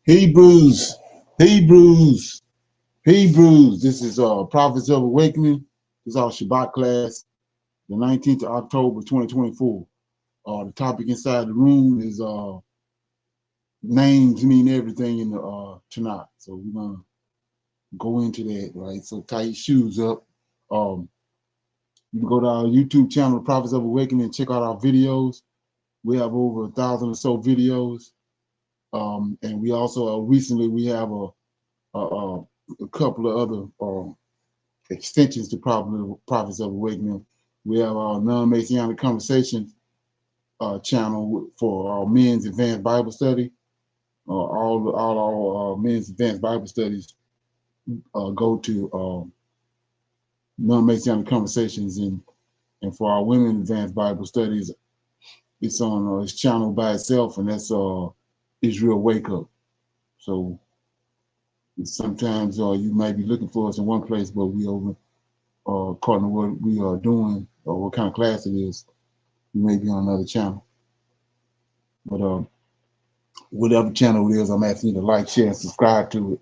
Hebrews, Hebrews, Hebrews. This is Prophets of Awakening. This is our Shabbat class, the 19th of October, 2024. The topic inside the room is names mean everything in the Tanakh. So we're gonna go into that, right? So tie your shoes up. You can go to our YouTube channel, Prophets of Awakening, and check out our videos. We have over 1,000 or so videos. And we also recently we have a couple of other extensions to Prophets of Awakening. We have our non-Messianic conversation channel for our men's advanced Bible study. All our men's advanced Bible studies go to non-Messianic conversations, and for our women advanced Bible studies, it's on its channel by itself, and that's Israel Wake Up. So sometimes you might be looking for us in one place, but we over according to what we are doing or what kind of class it is, we may be on another channel. But whatever channel it is, I'm asking you to like, share, and subscribe to it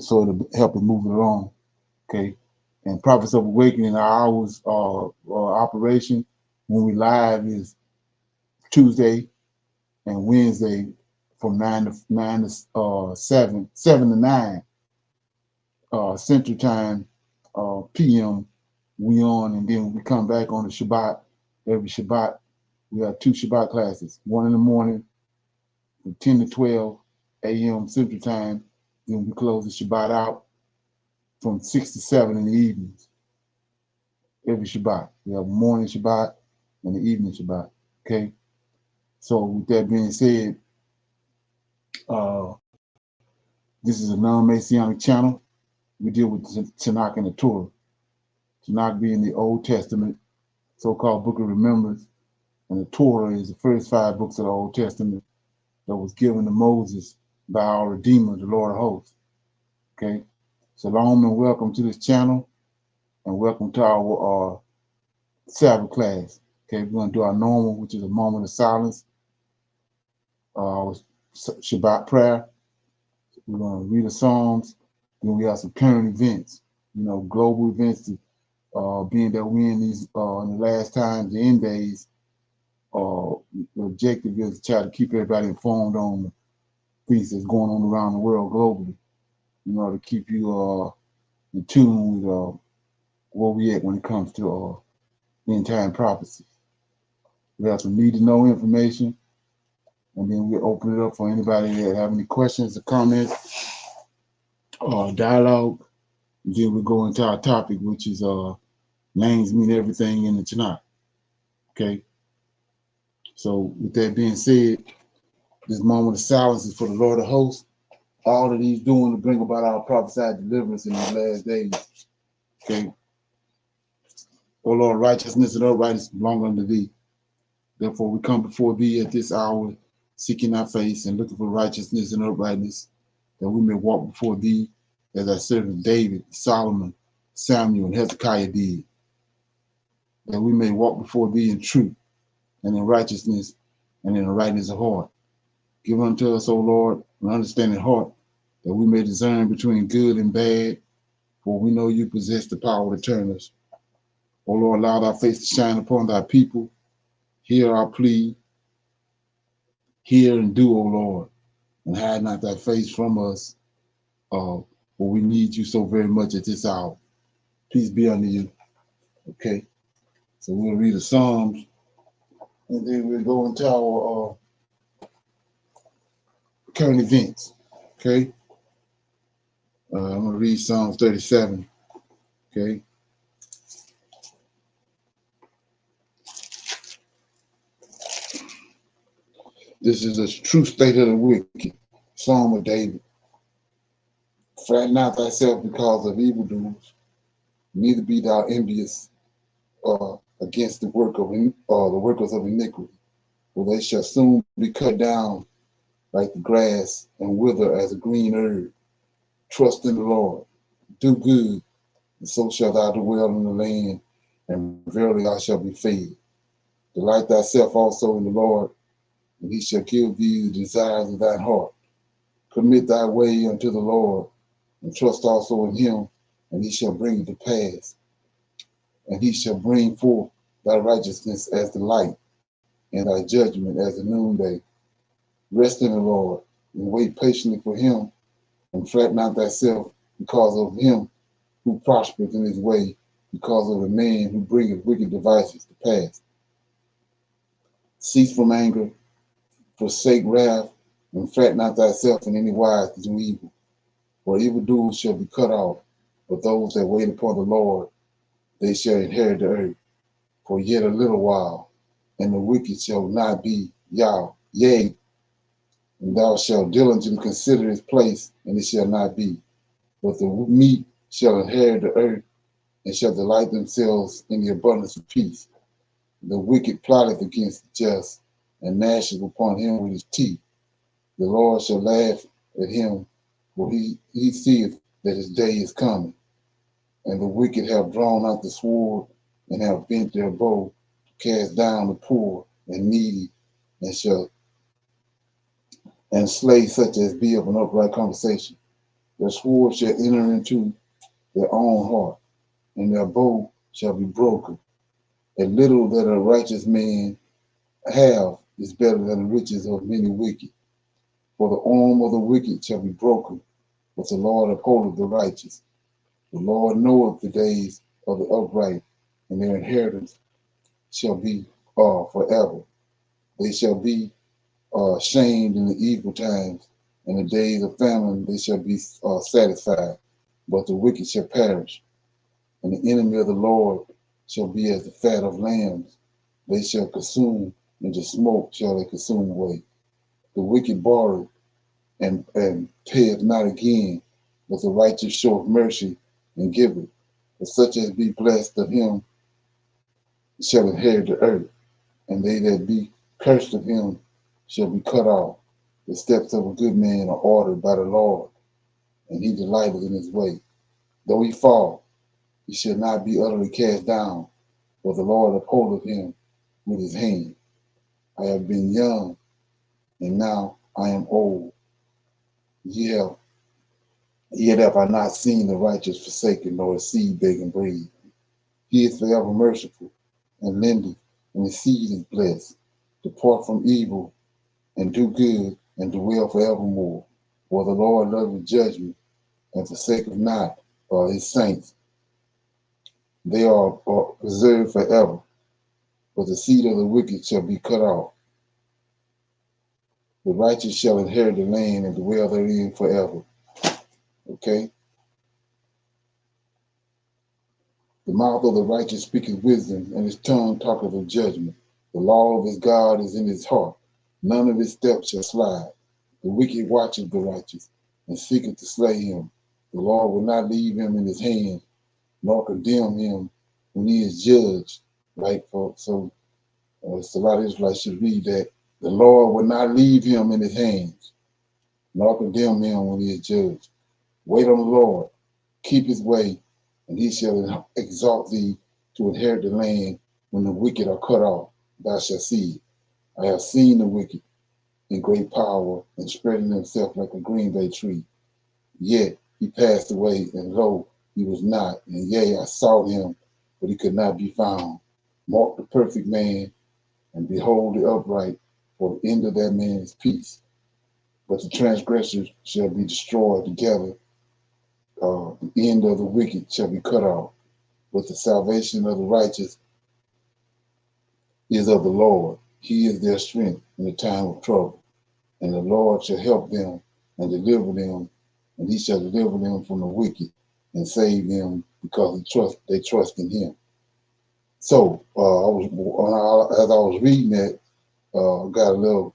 so it'll help it move it along. Okay. And Prophets of Awakening, our hours operation when we live is Tuesday and Wednesday from 7 to 9 Central Time PM. We on, and then we come back on the Shabbat. Every Shabbat we have 2 Shabbat classes, one in the morning from 10 to 12 a.m. Central Time. Then we close the Shabbat out from 6 to 7 in the evenings. Every Shabbat we have morning Shabbat and the evening Shabbat. Okay. So with that being said, this is a non-Messianic channel. We deal with Tanakh and the Torah. Tanakh being the Old Testament, so-called Book of Remembrance, and the Torah is the first 5 books of the Old Testament that was given to Moses by our Redeemer, the Lord of Hosts. Okay, shalom and welcome to this channel, and welcome to our Sabbath class. Okay, we're going to do our normal, which is a moment of silence, Shabbat prayer. We're going to read the Psalms. Then we have some current events, global events. Being that we're in these in the last times, the end days, the objective is to try to keep everybody informed on the things that's going on around the world globally, to keep you in tune with where we at when it comes to end time prophecy. We have some need to know information, and then we'll open it up for anybody that have any questions or comments or dialogue. And then we'll go into our topic, which is names mean everything in the Tanakh. Okay. So with that being said, this moment of silence is for the Lord of Hosts. All that he's doing to bring about our prophesied deliverance in the last days. Okay. O Lord, righteousness and uprightness belong unto thee. Therefore we come before thee at this hour, seeking thy face and looking for righteousness and uprightness, that we may walk before thee as our servant David, Solomon, Samuel, and Hezekiah did. That we may walk before thee in truth and in righteousness and in the rightness of heart. Give unto us, O Lord, an understanding heart, that we may discern between good and bad, for we know you possess the power to turn us. O Lord, allow thy face to shine upon thy people. Hear our plea. Hear and do, O Lord, and hide not thy face from us, for we need you so very much at this hour. Peace be unto you. Okay, so we'll read the Psalms, and then we'll go into our current events. Okay, I'm going to read Psalms 37. Okay, This is a true state of the wicked. Psalm of David. Fret not thyself because of evildoers, neither be thou envious against the workers of iniquity, for they shall soon be cut down like the grass and wither as a green herb. Trust in the Lord, do good, and so shalt thou dwell in the land, and verily thou shalt be fed. Delight thyself also in the Lord, and he shall give thee the desires of thine heart. Commit thy way unto the Lord, and trust also in him, and he shall bring it to pass. And he shall bring forth thy righteousness as the light, and thy judgment as the noonday. Rest in the Lord, and wait patiently for him, and fret not thyself because of him who prospereth in his way, because of the man who bringeth wicked devices to pass. Cease from anger, forsake wrath, and fret not thyself in any wise to do evil. For evildoers shall be cut off, but those that wait upon the Lord, they shall inherit the earth. For yet a little while, and the wicked shall not be, yea, and thou shalt diligently consider his place, and it shall not be. But the meek shall inherit the earth, and shall delight themselves in the abundance of peace. The wicked plotteth against the just, and gnasheth upon him with his teeth. The Lord shall laugh at him, for he seeth that his day is coming. And the wicked have drawn out the sword, and have bent their bow to cast down the poor and needy, and slay such as be of an upright conversation. Their sword shall enter into their own heart, and their bow shall be broken. A little that a righteous man have is better than the riches of many wicked. For the arm of the wicked shall be broken, but the Lord upholdeth the righteous. The Lord knoweth the days of the upright, and their inheritance shall be forever. They shall be shamed in the evil times, and the days of famine they shall be satisfied. But the wicked shall perish, and the enemy of the Lord shall be as the fat of lambs. They shall consume, and the smoke shall they consume away. The wicked borrow and payeth not again, but the righteous showeth mercy and giveth. But such as be blessed of him shall inherit the earth, and they that be cursed of him shall be cut off. The steps of a good man are ordered by the Lord, and he delighteth in his way. Though he fall, he shall not be utterly cast down, for the Lord upholdeth him with his hand. I have been young, and now I am old. Yet have I not seen the righteous forsaken, nor his seed begging bread. He is forever merciful, and lendeth, and his seed is blessed. Depart from evil, and do good, and dwell forevermore. For the Lord loveth judgment, and forsaketh not his saints. They are preserved forever, but the seed of the wicked shall be cut off. The righteous shall inherit the land and dwell therein forever. Okay? The mouth of the righteous speaketh wisdom, and his tongue talketh of judgment. The law of his God is in his heart. None of his steps shall slide. The wicked watcheth the righteous, and seeketh to slay him. The Lord will not leave him in his hand, nor condemn him when he is judged. Right, folks? So it's a lot of Israelites should read that. The Lord will not leave him in his hands, nor condemn him when he is judged. Wait on the Lord, keep his way, and he shall exalt thee to inherit the land. When the wicked are cut off, thou shalt see it. I have seen the wicked in great power, and spreading himself like a green bay tree. Yet he passed away, and lo, he was not. And yea, I sought him, but he could not be found. Mark the perfect man, and behold the upright, for the end of that man is peace. But the transgressors shall be destroyed together. The end of the wicked shall be cut off. But the salvation of the righteous is of the Lord. He is their strength in the time of trouble. And the Lord shall help them and deliver them, and he shall deliver them from the wicked and save them because they trust in him. So as I was reading that, got a little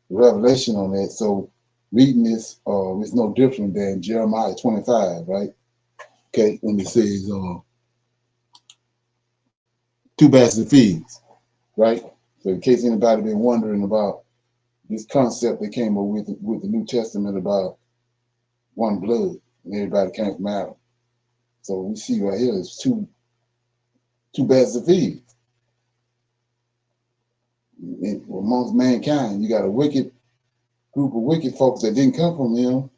revelation on that. So reading this, it's no different than Jeremiah 25, right? Okay, when it says 2 baskets of figs, right? So in case anybody been wondering about this concept they came up with the New Testament about one blood, and everybody came from Adam. So we see right here is two baskets of figs. Amongst mankind, you got a wicked group of wicked folks that didn't come from him,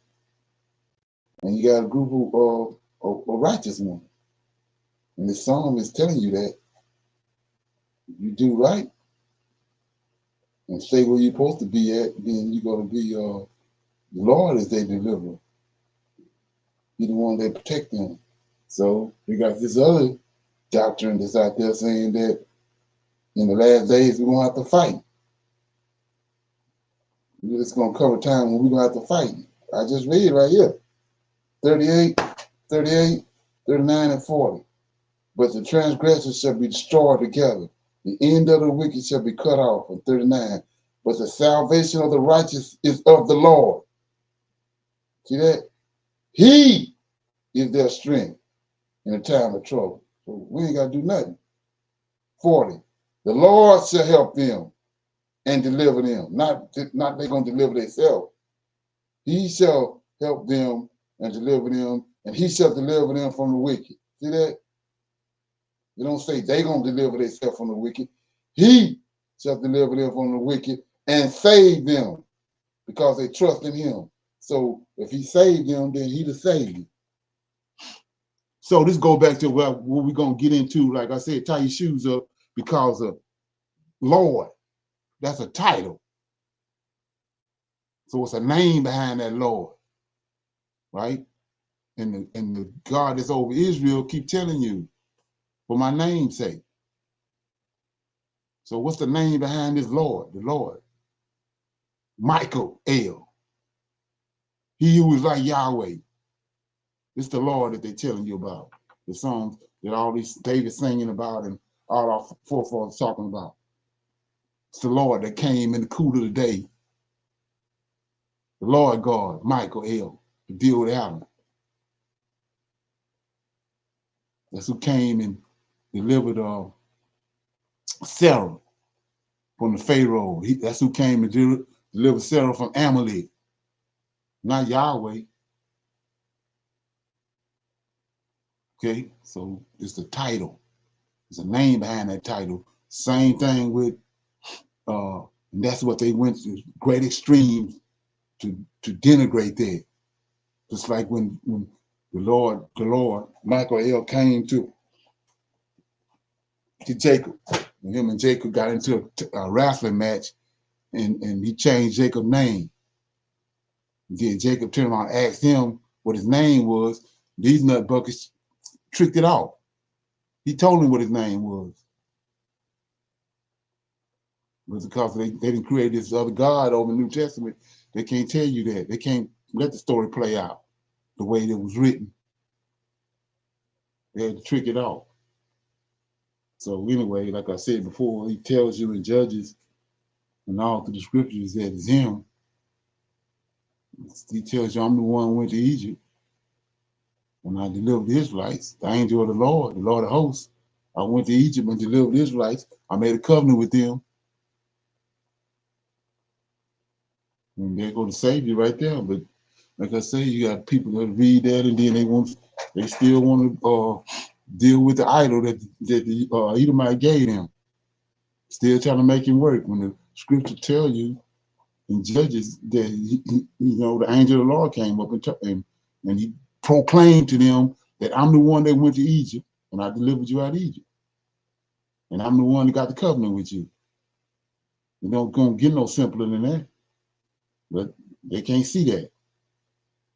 and you got a group of righteous ones. And the psalm is telling you that you do right and stay where you're supposed to be at, then you're going to be the Lord is their deliverer. He's the one that protect them. So we got this other doctrine that's out there saying that in the last days we're going to have to fight. It's going to cover time when we're going to have to fight. I just read it right here. 38, 38, 39, and 40. But the transgressors shall be destroyed together. The end of the wicked shall be cut off. And 39. But the salvation of the righteous is of the Lord. See that? He is their strength in a time of trouble. So we ain't got to do nothing. 40. The Lord shall help them and deliver them. Not they going to deliver themselves. He shall help them and deliver them, and he shall deliver them from the wicked. See that? You don't say they going to deliver themselves from the wicked. He shall deliver them from the wicked and save them because they trust in him. So if he saved them, then he the savior. So this goes back to what we're going to get into. Like I said, tie your shoes up because of Lord. That's a title. So it's a name behind that Lord, right? And the God that's over Israel keep telling you, for my name's sake. So what's the name behind this Lord? The Lord. Michael El. He who is like Yahweh. It's the Lord that they're telling you about. The songs that all these David singing about and all our forefathers talking about. It's the Lord that came in the cool of the day. The Lord God, Michael El, to deal with Adam. That's who came and delivered Sarah from the Pharaoh. That's who came and delivered Sarah from Amalek. Not Yahweh. Okay, so it's the title. There's a name behind that title. Same thing with, and that's what they went to great extremes to denigrate that. Just like when the Lord, Michael El came to Jacob, and him and Jacob got into a wrestling match, and he changed Jacob's name. And then Jacob turned around and asked him what his name was. These nut buckets tricked it out. He told him what his name was. It was because they didn't create this other God over the New Testament. They can't tell you that. They can't let the story play out the way it was written. They had to trick it out. So anyway, like I said before, he tells you in Judges and all through the scriptures that it's him. He tells you, I'm the one who went to Egypt and I delivered the Israelites, the angel of the Lord of hosts. I went to Egypt and delivered the Israelites. I made a covenant with them. And there go the Savior right there. But like I say, you got people that read that and then they still want to deal with the idol that the Edomite gave them. Still trying to make him work when the scripture tell you in Judges that the angel of the Lord came up and he proclaimed to them that I'm the one that went to Egypt and I delivered you out of Egypt. And I'm the one that got the covenant with you. You don't gonna get no simpler than that. But they can't see that.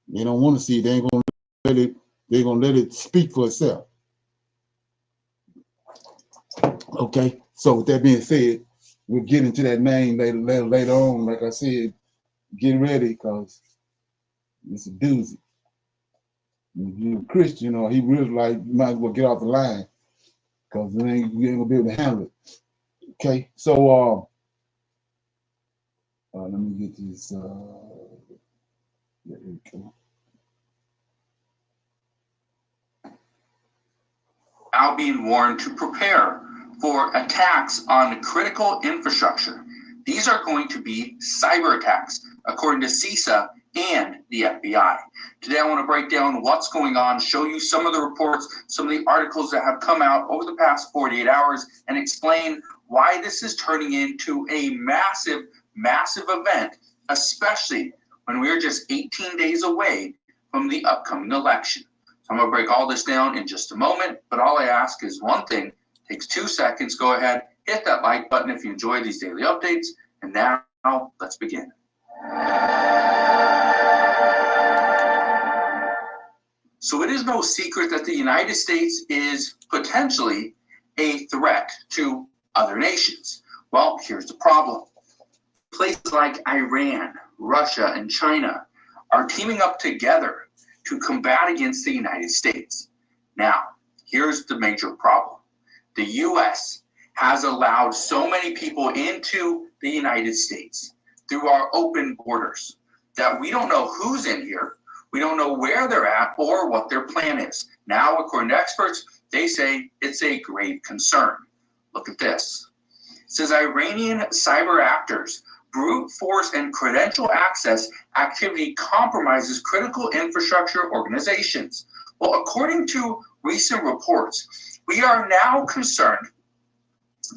They don't want to see it. They ain't gonna let it, they're gonna let it speak for itself. Okay. So with that being said, we'll get into that name later on. Like I said, get ready because it's a doozy. If you're a Christian or Hebrew Israelite, you might as well get off the line because you ain't gonna be able to handle it. Okay, so Let me get this. Yeah, here we go. Now being warned to prepare for attacks on critical infrastructure. These are going to be cyber attacks, according to CISA and the FBI. Today, I want to break down what's going on, show you some of the reports, some of the articles that have come out over the past 48 hours, and explain why this is turning into a massive, massive event, especially when we're just 18 days away from the upcoming election. So I'm going to break all this down in just a moment, but all I ask is one thing. It takes 2 seconds. Go ahead, hit that like button if you enjoy these daily updates. And now, let's begin. So it is no secret that the United States is potentially a threat to other nations. Well, here's the problem. Places like Iran, Russia, and China are teaming up together to combat against the United States. Now, here's the major problem. The U.S. has allowed so many people into the United States through our open borders that we don't know who's in here, we don't know where they're at or what their plan is. Now, according to experts, they say it's a grave concern. Look at this. It says Iranian cyber actors brute force and credential access activity compromises critical infrastructure organizations. Well, according to recent reports, we are now concerned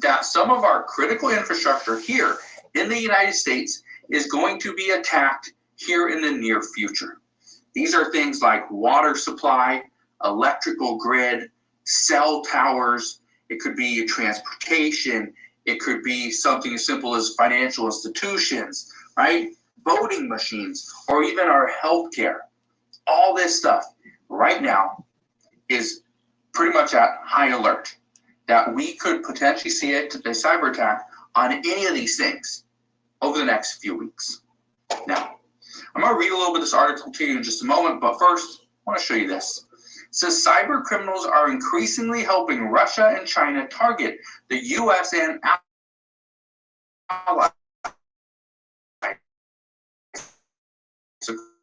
that some of our critical infrastructure here in the United States is going to be attacked here in the near future. These are things like water supply, electrical grid, cell towers, it could be transportation, it could be something as simple as financial institutions, right? Voting machines, or even our healthcare. All this stuff right now is pretty much at high alert that we could potentially see a cyber attack on any of these things over the next few weeks. Now, I'm going to read a little bit of this article to you in just a moment, but first, I want to show you this. It says cyber criminals are increasingly helping Russia and China target the U.S. and allies,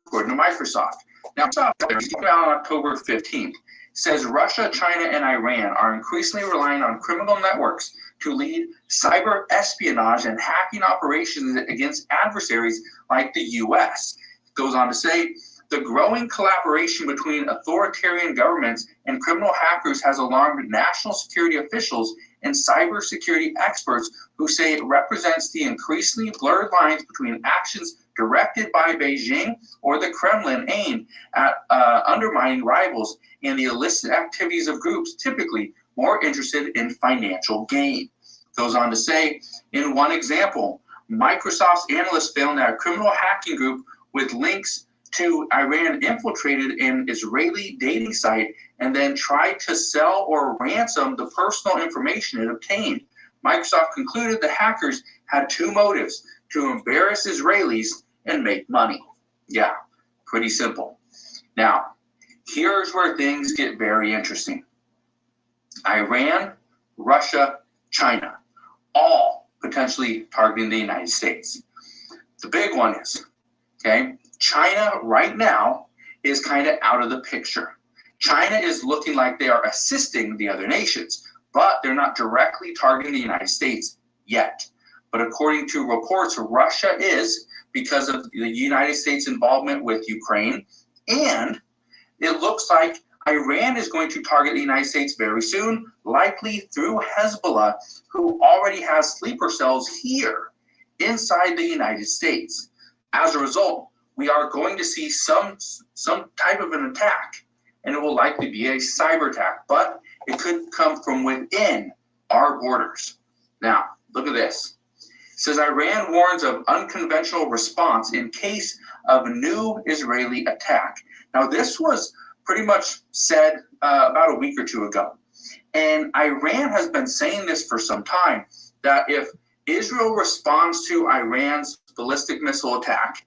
according to Microsoft. Now, Microsoft on October 15th says Russia, China, and Iran are increasingly relying on criminal networks to lead cyber espionage and hacking operations against adversaries like the U.S. It goes on to say, the growing collaboration between authoritarian governments and criminal hackers has alarmed national security officials and cybersecurity experts who say it represents the increasingly blurred lines between actions directed by Beijing or the Kremlin aimed at undermining rivals and the illicit activities of groups typically more interested in financial gain. Goes on to say, in one example, Microsoft's analysts found that a criminal hacking group with links to Iran infiltrated an Israeli dating site and then tried to sell or ransom the personal information it obtained. Microsoft concluded the hackers had two motives: to embarrass Israelis and make money. Yeah, pretty simple. Now, here's where things get very interesting. Iran, Russia, China, all potentially targeting the United States. The big one is, okay, China right now is kind of out of the picture. China is looking like they are assisting the other nations, but they're not directly targeting the United States yet. But according to reports, Russia is, because of the United States involvement with Ukraine, and it looks like Iran is going to target the United States very soon, likely through Hezbollah, who already has sleeper cells here inside the United States. As a result, we are going to see some type of an attack, and it will likely be a cyber attack, but it could come from within our borders. Now, look at this. It says Iran warns of unconventional response in case of new Israeli attack. Now, this was pretty much said about a week or two ago. And Iran has been saying this for some time, that if Israel responds to Iran's ballistic missile attack,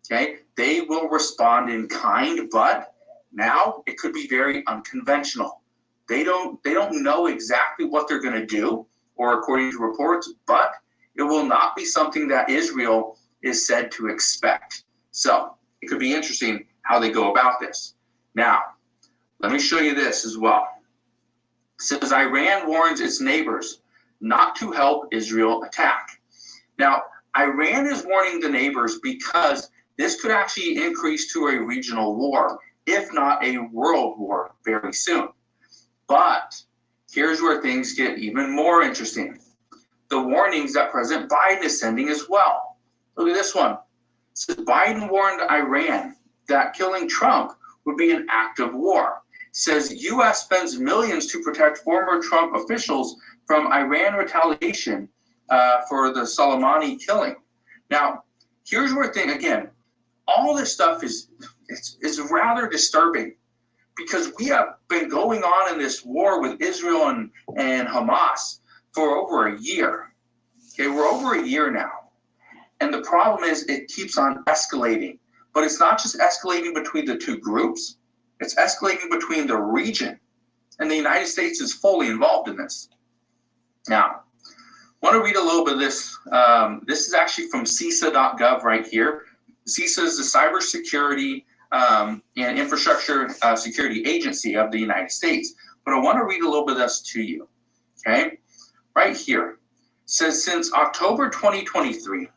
okay, they will respond in kind, but now it could be very unconventional. They don't know exactly what they're going to do, or according to reports, but it will not be something that Israel is said to expect. So it could be interesting how they go about this. Now, let me show you this as well. It says Iran warns its neighbors not to help Israel attack. Now, Iran is warning the neighbors because this could actually increase to a regional war, if not a world war, very soon. But here's where things get even more interesting. The warnings that President Biden is sending as well. Look at this one. It says Biden warned Iran that killing Trump would be an act of war. It says U.S. spends millions to protect former Trump officials from Iran retaliation for the Soleimani killing. Now, here's where again, all this stuff is rather disturbing, because we have been going on in this war with Israel and Hamas for over a year. Okay, we're over a year now. And the problem is it keeps on escalating. But it's not just escalating between the two groups, it's escalating between the region. And the United States is fully involved in this. Now, I want to read a little bit of this. This is actually from CISA.gov right here. CISA is the Cybersecurity and Infrastructure Security Agency of the United States. But I want to read a little bit of this to you. Okay, right here. It says since October 2023,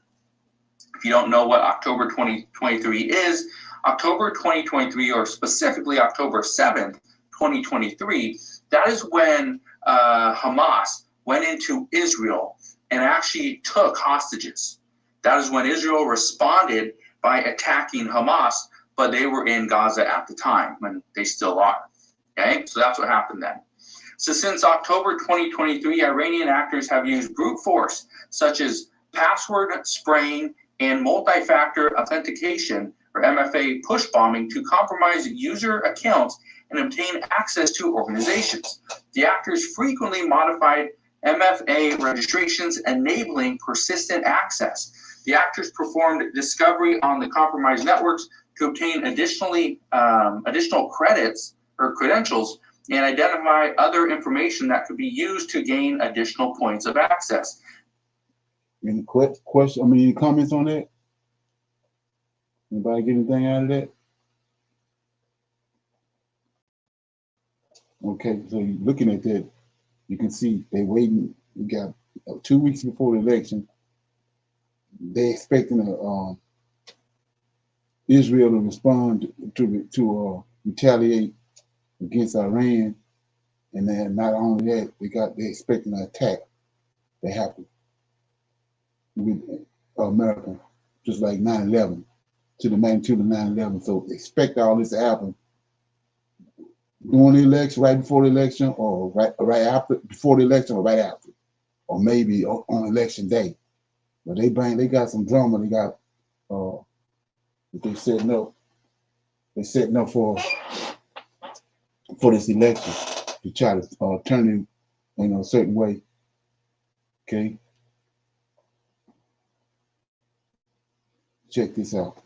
if you don't know what October 2023 is, October 2023, or specifically October 7th, 2023, that is when Hamas went into Israel and actually took hostages. That is when Israel responded by attacking Hamas, but they were in Gaza at the time, and they still are. Okay, so that's what happened then. So since October 2023, Iranian actors have used brute force, such as password spraying and multi-factor authentication, or MFA push bombing, to compromise user accounts and obtain access to organizations. The actors frequently modified MFA registrations, enabling persistent access. The actors performed discovery on the compromised networks to obtain additional credits or credentials and identify other information that could be used to gain additional points of access. Any question? Any comments on that? Anybody get anything out of that? Okay, so looking at that, you can see they waiting. We got 2 weeks before the election. They expecting Israel to respond to retaliate against Iran, and then not only that, they expecting an attack to happen with America, just like 9/11, to the magnitude of 9/11. So expect all this to happen during the election, right before the election, or right after, before the election, or right after, or maybe on election day. But they got some drama. They got they're setting up. They're setting up for this election to try to turn it in a certain way. Okay. Check this out.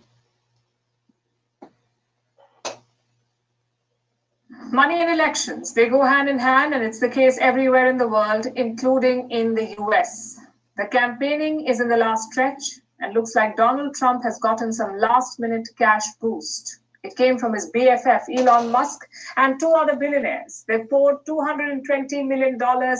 Money and elections, they go hand in hand, and it's the case everywhere in the world, including in the US. The campaigning is in the last stretch, and looks like Donald Trump has gotten some last-minute cash boost. It came from his BFF, Elon Musk, and 2 other billionaires. They poured $220 million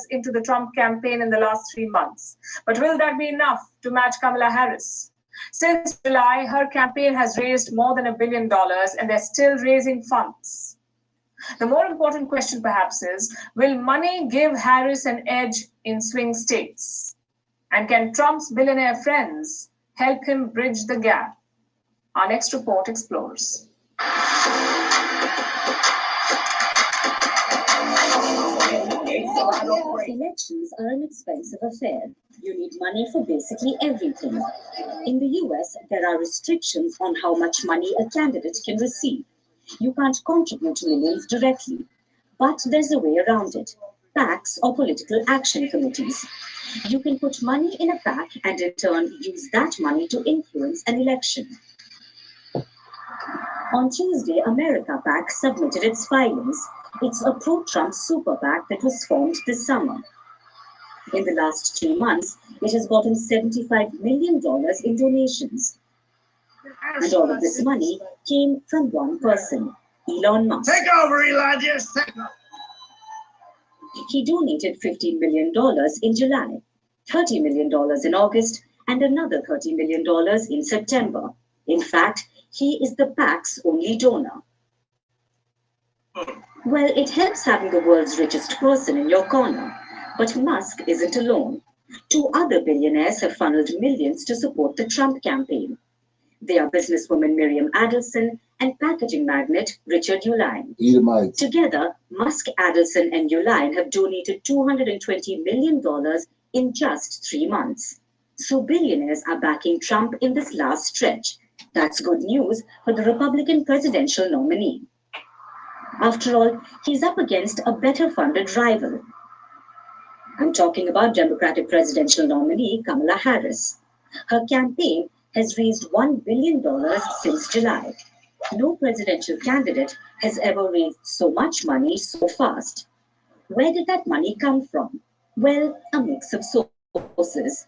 into the Trump campaign in the last 3 months. But will that be enough to match Kamala Harris? Since July, her campaign has raised more than $1 billion, and they're still raising funds. The more important question, perhaps, is, will money give Harris an edge in swing states? And can Trump's billionaire friends help him bridge the gap? Our next report explores. Elections are an expensive affair. You need money for basically everything. In the US, there are restrictions on how much money a candidate can receive. You can't contribute millions directly, but there's a way around it. PACs, or political action committees. You can put money in a PAC and in turn use that money to influence an election. On Tuesday, America PAC submitted its filings. It's a pro-Trump super PAC that was formed this summer. In the last 3 months, it has gotten $75 million in donations. And all of this money came from one person, Elon Musk. Take over, Elijah. He donated $15 million in July, $30 million in August, and another $30 million in September. In fact, he is the PAC's only donor. Well, it helps having the world's richest person in your corner. But Musk isn't alone. 2 other billionaires have funneled millions to support the Trump campaign. They are businesswoman Miriam Adelson and packaging magnate Richard Uihlein. Edomites. Together, Musk, Adelson, and Uihlein have donated $220 million in just 3 months. So billionaires are backing Trump in this last stretch. That's good news for the Republican presidential nominee. After all, he's up against a better funded rival. I'm talking about Democratic presidential nominee Kamala Harris. Her campaign has raised $1 billion since July. No presidential candidate has ever raised so much money so fast. Where did that money come from? Well, a mix of sources.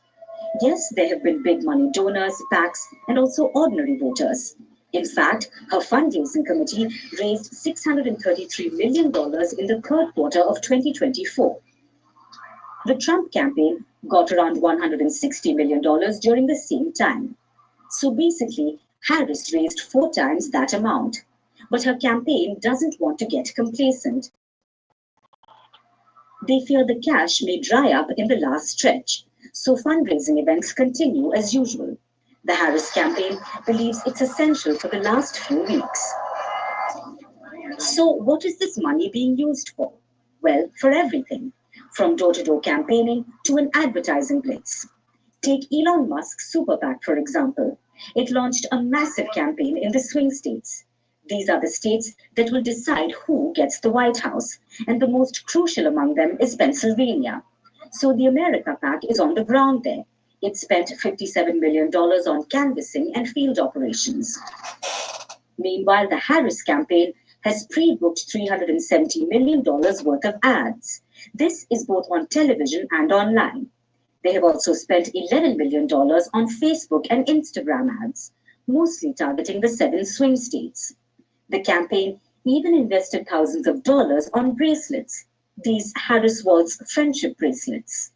Yes, there have been big money donors, PACs, and also ordinary voters. In fact, her fundraising committee raised $633 million in the third quarter of 2024. The Trump campaign got around $160 million during the same time. So basically, Harris raised 4 times that amount. But her campaign doesn't want to get complacent. They fear the cash may dry up in the last stretch. So fundraising events continue as usual. The Harris campaign believes it's essential for the last few weeks. So what is this money being used for? Well, for everything, from door-to-door campaigning to an advertising blitz. Take Elon Musk's Super PAC, for example. It launched a massive campaign in the swing states. These are the states that will decide who gets the White House, and the most crucial among them is Pennsylvania. So the America PAC is on the ground there. It spent $57 million on canvassing and field operations. Meanwhile, the Harris campaign has pre-booked $370 million worth of ads. This is both on television and online. They have also spent $11 million on Facebook and Instagram ads, mostly targeting the 7 swing states. The campaign even invested thousands of dollars on bracelets, these Harris Waltz friendship bracelets.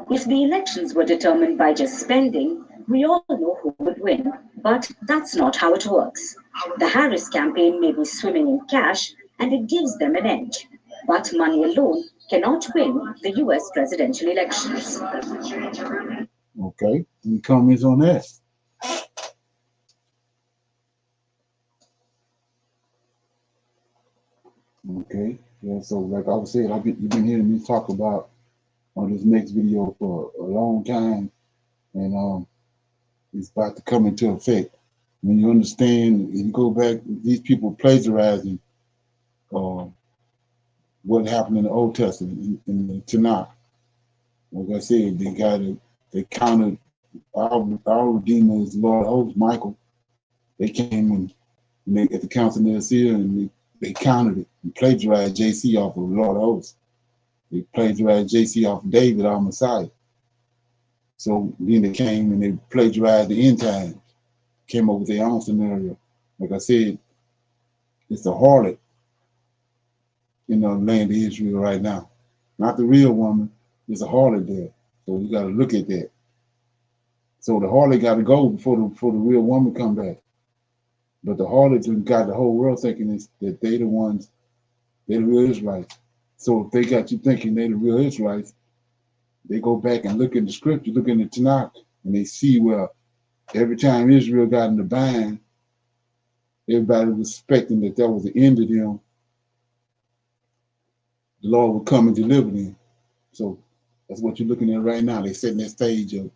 If the elections were determined by just spending, we all know who would win, but that's not how it works. The Harris campaign may be swimming in cash, and it gives them an edge. But money alone cannot win the US presidential elections. Okay, any comments on that? Okay, yeah, so like I was saying, you've been hearing me talk about on this next video for a long time, and it's about to come into effect. When you understand, and you go back, these people plagiarizing what happened in the Old Testament, in the Tanakh. Like I said, they counted our Redeemer is Lord host, Michael. They came and they at the council of Nicaea, and they counted it and plagiarized JC off of Lord host. They plagiarized JC off of David, our Messiah. So then they came and they plagiarized the end times, came up with their own scenario. Like I said, it's a harlot in the land of Israel right now. Not the real woman, there's a harlot there. So you got to look at that. So the harlot got to go before the real woman come back. But the harlots got the whole world thinking that they the ones, they're the real Israelites. So if they got you thinking they're the real Israelites, they go back and look in the scripture, look in the Tanakh, and they see where every time Israel got in the bind, everybody was expecting that was the end of them. The Lord would come and deliver them. So that's what you're looking at right now. They're setting that stage up.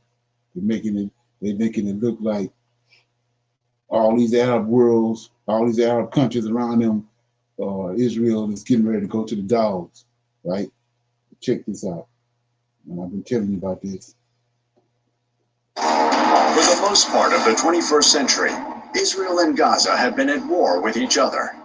They're making it look like all these Arab worlds, all these Arab countries around them, Israel is getting ready to go to the dogs, right? Check this out. And I've been telling you about this. For the most part of the 21st century, Israel and Gaza have been at war with each other.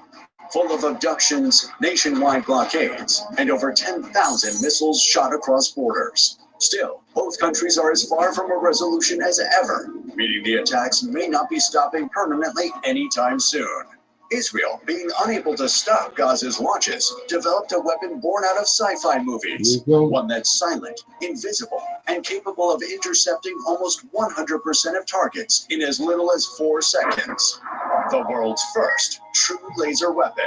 full of abductions, nationwide blockades, and over 10,000 missiles shot across borders. Still, both countries are as far from a resolution as ever, meaning the attacks may not be stopping permanently anytime soon. Israel, being unable to stop Gaza's launches, developed a weapon born out of sci-fi movies. One that's silent, invisible, and capable of intercepting almost 100% of targets in as little as 4 seconds. The world's first true laser weapon.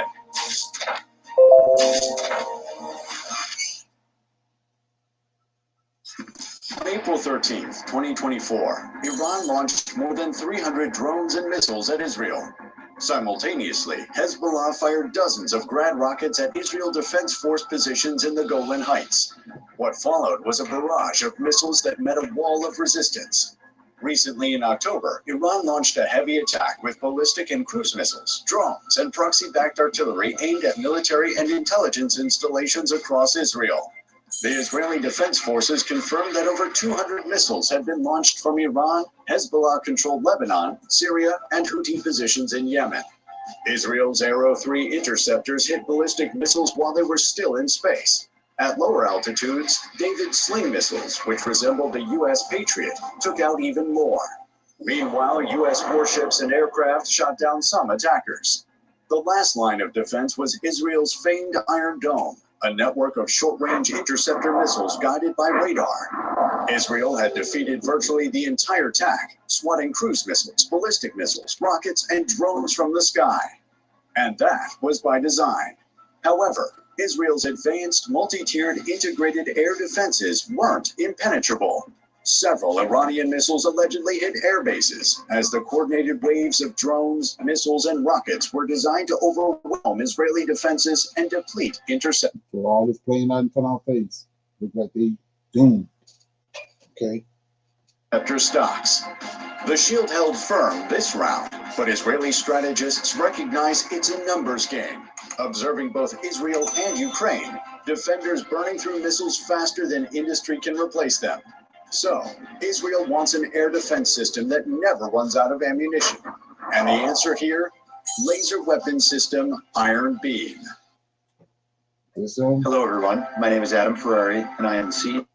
On April 13th, 2024, Iran launched more than 300 drones and missiles at Israel. Simultaneously, Hezbollah fired dozens of Grad rockets at Israel Defense Force positions in the Golan Heights. What followed was a barrage of missiles that met a wall of resistance. Recently in October, Iran launched a heavy attack with ballistic and cruise missiles, drones, and proxy-backed artillery aimed at military and intelligence installations across Israel. The Israeli Defense Forces confirmed that over 200 missiles had been launched from Iran, Hezbollah-controlled Lebanon, Syria, and Houthi positions in Yemen. Israel's Arrow 3 interceptors hit ballistic missiles while they were still in space. At lower altitudes, David Sling missiles, which resembled the U.S. Patriot, took out even more. Meanwhile, U.S. warships and aircraft shot down some attackers. The last line of defense was Israel's famed Iron Dome, a network of short-range interceptor missiles guided by radar. Israel had defeated virtually the entire attack, swatting cruise missiles, ballistic missiles, rockets, and drones from the sky. And that was by design. However, Israel's advanced, multi-tiered integrated air defenses weren't impenetrable. Several Iranian missiles allegedly hit air bases, as the coordinated waves of drones, missiles, and rockets were designed to overwhelm Israeli defenses and deplete interceptors. So all this playing out in front of our face. Look like they doomed. Okay. Stocks. The shield held firm this round, but Israeli strategists recognize it's a numbers game. Observing both Israel and Ukraine, defenders burning through missiles faster than industry can replace them. So, Israel wants an air defense system that never runs out of ammunition. And the answer here? Laser weapon system Iron Beam. Yes, sir. Hello, everyone. My name is Adam Ferrari, and I am the CEO.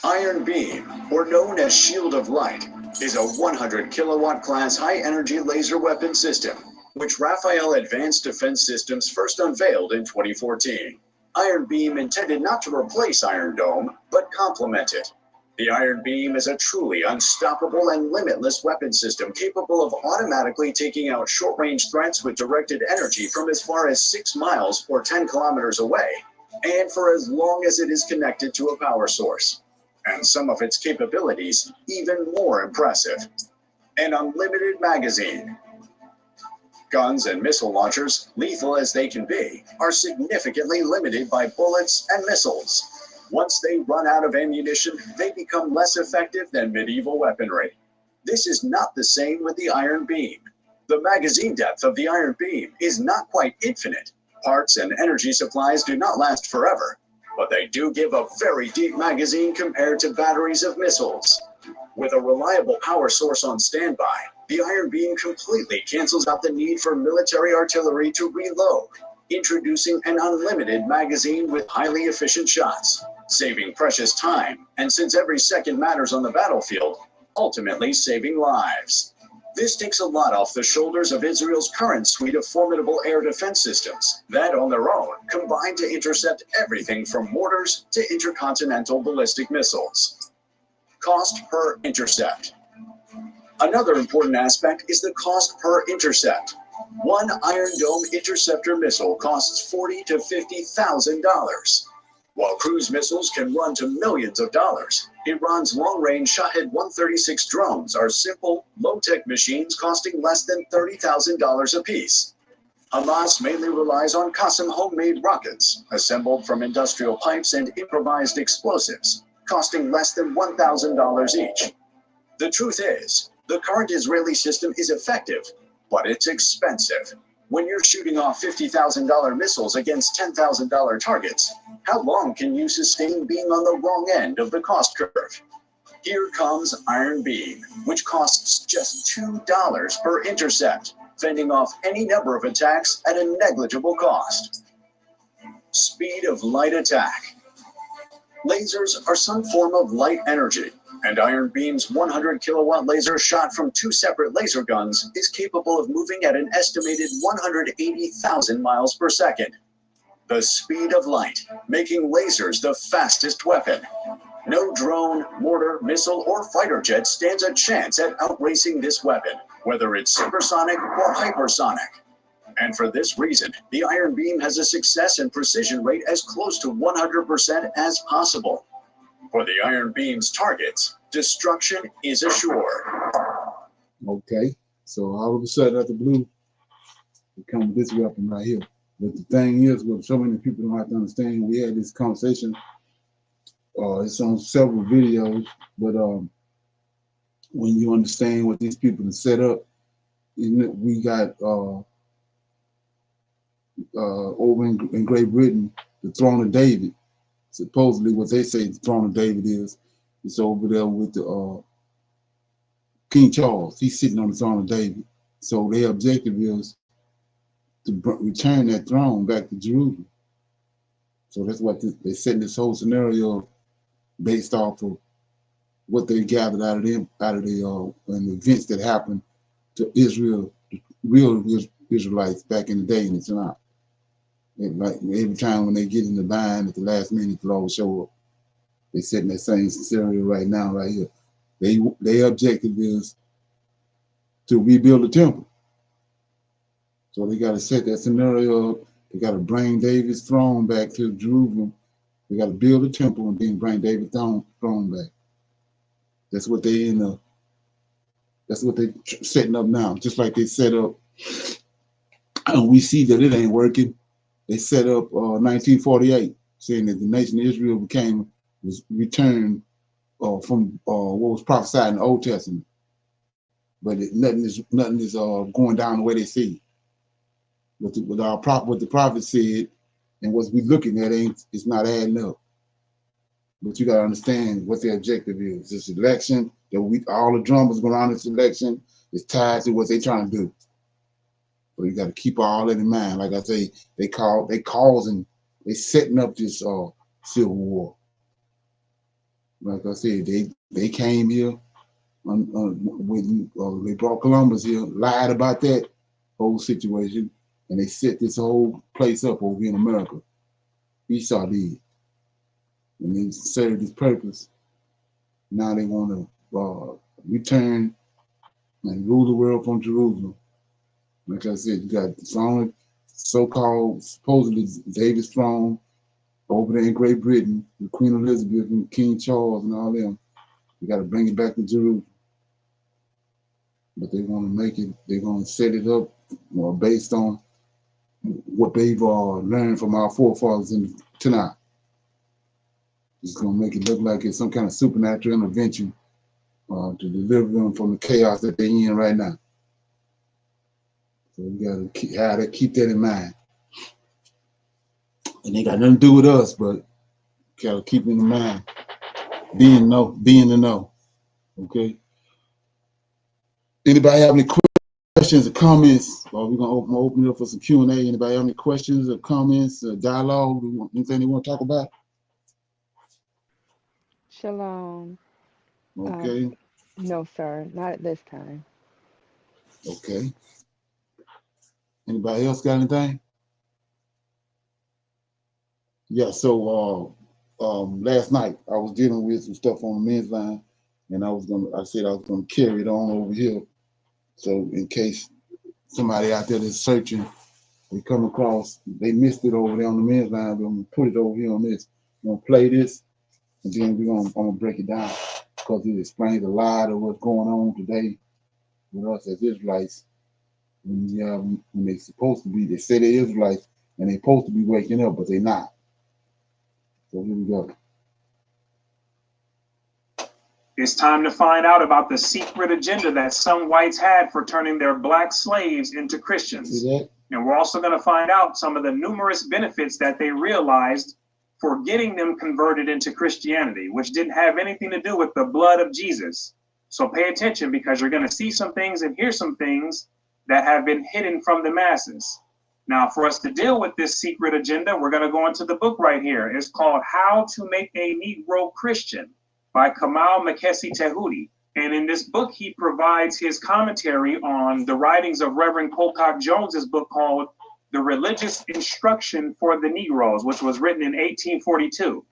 Iron Beam, or known as Shield of Light, is a 100 kilowatt class high-energy laser weapon system, which Rafael Advanced Defense Systems first unveiled in 2014. Iron Beam intended not to replace Iron Dome, but complement it. The Iron Beam is a truly unstoppable and limitless weapon system capable of automatically taking out short-range threats with directed energy from as far as 6 miles or 10 kilometers away, and for as long as it is connected to a power source. And some of its capabilities even more impressive. An unlimited magazine. Guns and missile launchers, lethal as they can be, are significantly limited by bullets and missiles. Once they run out of ammunition, they become less effective than medieval weaponry. This is not the same with the Iron Beam. The magazine depth of the Iron Beam is not quite infinite. Parts and energy supplies do not last forever, but they do give a very deep magazine compared to batteries of missiles. With a reliable power source on standby, the Iron Beam completely cancels out the need for military artillery to reload, introducing an unlimited magazine with highly efficient shots, saving precious time, and since every second matters on the battlefield, ultimately saving lives. This takes a lot off the shoulders of Israel's current suite of formidable air defense systems that, on their own, combine to intercept everything from mortars to intercontinental ballistic missiles. Cost per intercept. Another important aspect is the cost per intercept. One Iron Dome interceptor missile costs $40,000 to $50,000. While cruise missiles can run to millions of dollars, Iran's long-range Shahed 136 drones are simple, low-tech machines costing less than $30,000 apiece. Hamas mainly relies on Qassam homemade rockets, assembled from industrial pipes and improvised explosives, costing less than $1,000 each. The truth is, the current Israeli system is effective, but it's expensive. When you're shooting off $50,000 missiles against $10,000 targets, how long can you sustain being on the wrong end of the cost curve? Here comes Iron Beam, which costs just $2 per intercept, fending off any number of attacks at a negligible cost. Speed of light attack. Lasers are some form of light energy, and Iron Beam's 100 kilowatt laser shot from 2 separate laser guns is capable of moving at an estimated 180,000 miles per second. The speed of light, making lasers the fastest weapon. No drone, mortar, missile, or fighter jet stands a chance at outracing this weapon, whether it's supersonic or hypersonic. And for this reason, the Iron Beam has a success and precision rate as close to 100% as possible. For the Iron Beam's targets, destruction is assured. Okay, so all of a sudden, out the blue, we come with this weapon right here. But the thing is, what so many people don't have to understand, we had this conversation. It's on several videos, but when you understand what these people have set up, we got over in Great Britain, the Throne of David. Supposedly, what they say the Throne of David is, it's over there with the King Charles. He's sitting on the Throne of David. So their objective is to return that throne back to Jerusalem. So that's what they're setting this whole scenario based off of what they gathered out of the events that happened to Israel, the real Israelites back in the day in the Tanakh. Like every time when they get in the bind at the last minute, the Lord show up. They setting that same scenario right now, right here. Their objective is to rebuild the temple. So they got to set that scenario up. They got to bring David's throne back to Jerusalem. They got to build a temple and then bring David's throne back. That's what they That's what they're setting up now. Just like they set up, and we see that it ain't working. They set up 1948, saying that the nation of Israel was returned from what was prophesied in the Old Testament. But nothing is going down the way they see. What the prophet said and what we're looking at it's not adding up. But you got to understand what their objective is. This election, all the drummers going on this election is tied to what they're trying to do. So you got to keep all that in mind. Like I say, they setting up this civil war. Like I said, they came here when they brought Columbus here, lied about that whole situation, and they set this whole place up over in America. Esau did. And they served this purpose. Now they want to return and rule the world from Jerusalem. Like I said, you got the throne, so-called, supposedly David's throne over there in Great Britain, with Queen Elizabeth and King Charles and all them. You got to bring it back to Jerusalem. But they want to make it, they're going to set it up based on what they've learned from our forefathers in the Tanakh. It's going to make it look like it's some kind of supernatural intervention to deliver them from the chaos that they're in right now. So we got to keep that in mind. And they got nothing to do with us, but got to keep it in mind. Being the know. Okay. Anybody have any questions or comments? We're going to open it up for some Q&A. Anybody have any questions or comments or dialogue? Anything you want to talk about? Shalom. Okay. No, sir, not at this time. Okay. Anybody else got anything? Yeah, so last night I was dealing with some stuff on the men's line, and I said I was gonna carry it on over here. So in case somebody out there that's searching, they come across, they missed it over there on the men's line, we're gonna put it over here on this. We're gonna play this, and then I'm gonna break it down because it explains a lot of what's going on today with us as Israelites. When they're supposed to be, they say they're Israelites, and they're supposed to be waking up, but they're not. So here we go. It's time to find out about the secret agenda that some whites had for turning their black slaves into Christians. See that? And we're also going to find out some of the numerous benefits that they realized for getting them converted into Christianity, which didn't have anything to do with the blood of Jesus. So pay attention, because you're going to see some things and hear some things that have been hidden from the masses. Now, for us to deal with this secret agenda, we're going to go into the book right here. It's called How to Make a Negro Christian by Kamal Makesi Tehudi. And in this book, he provides his commentary on the writings of Reverend Colcock Jones's book called The Religious Instruction for the Negroes, which was written in 1842.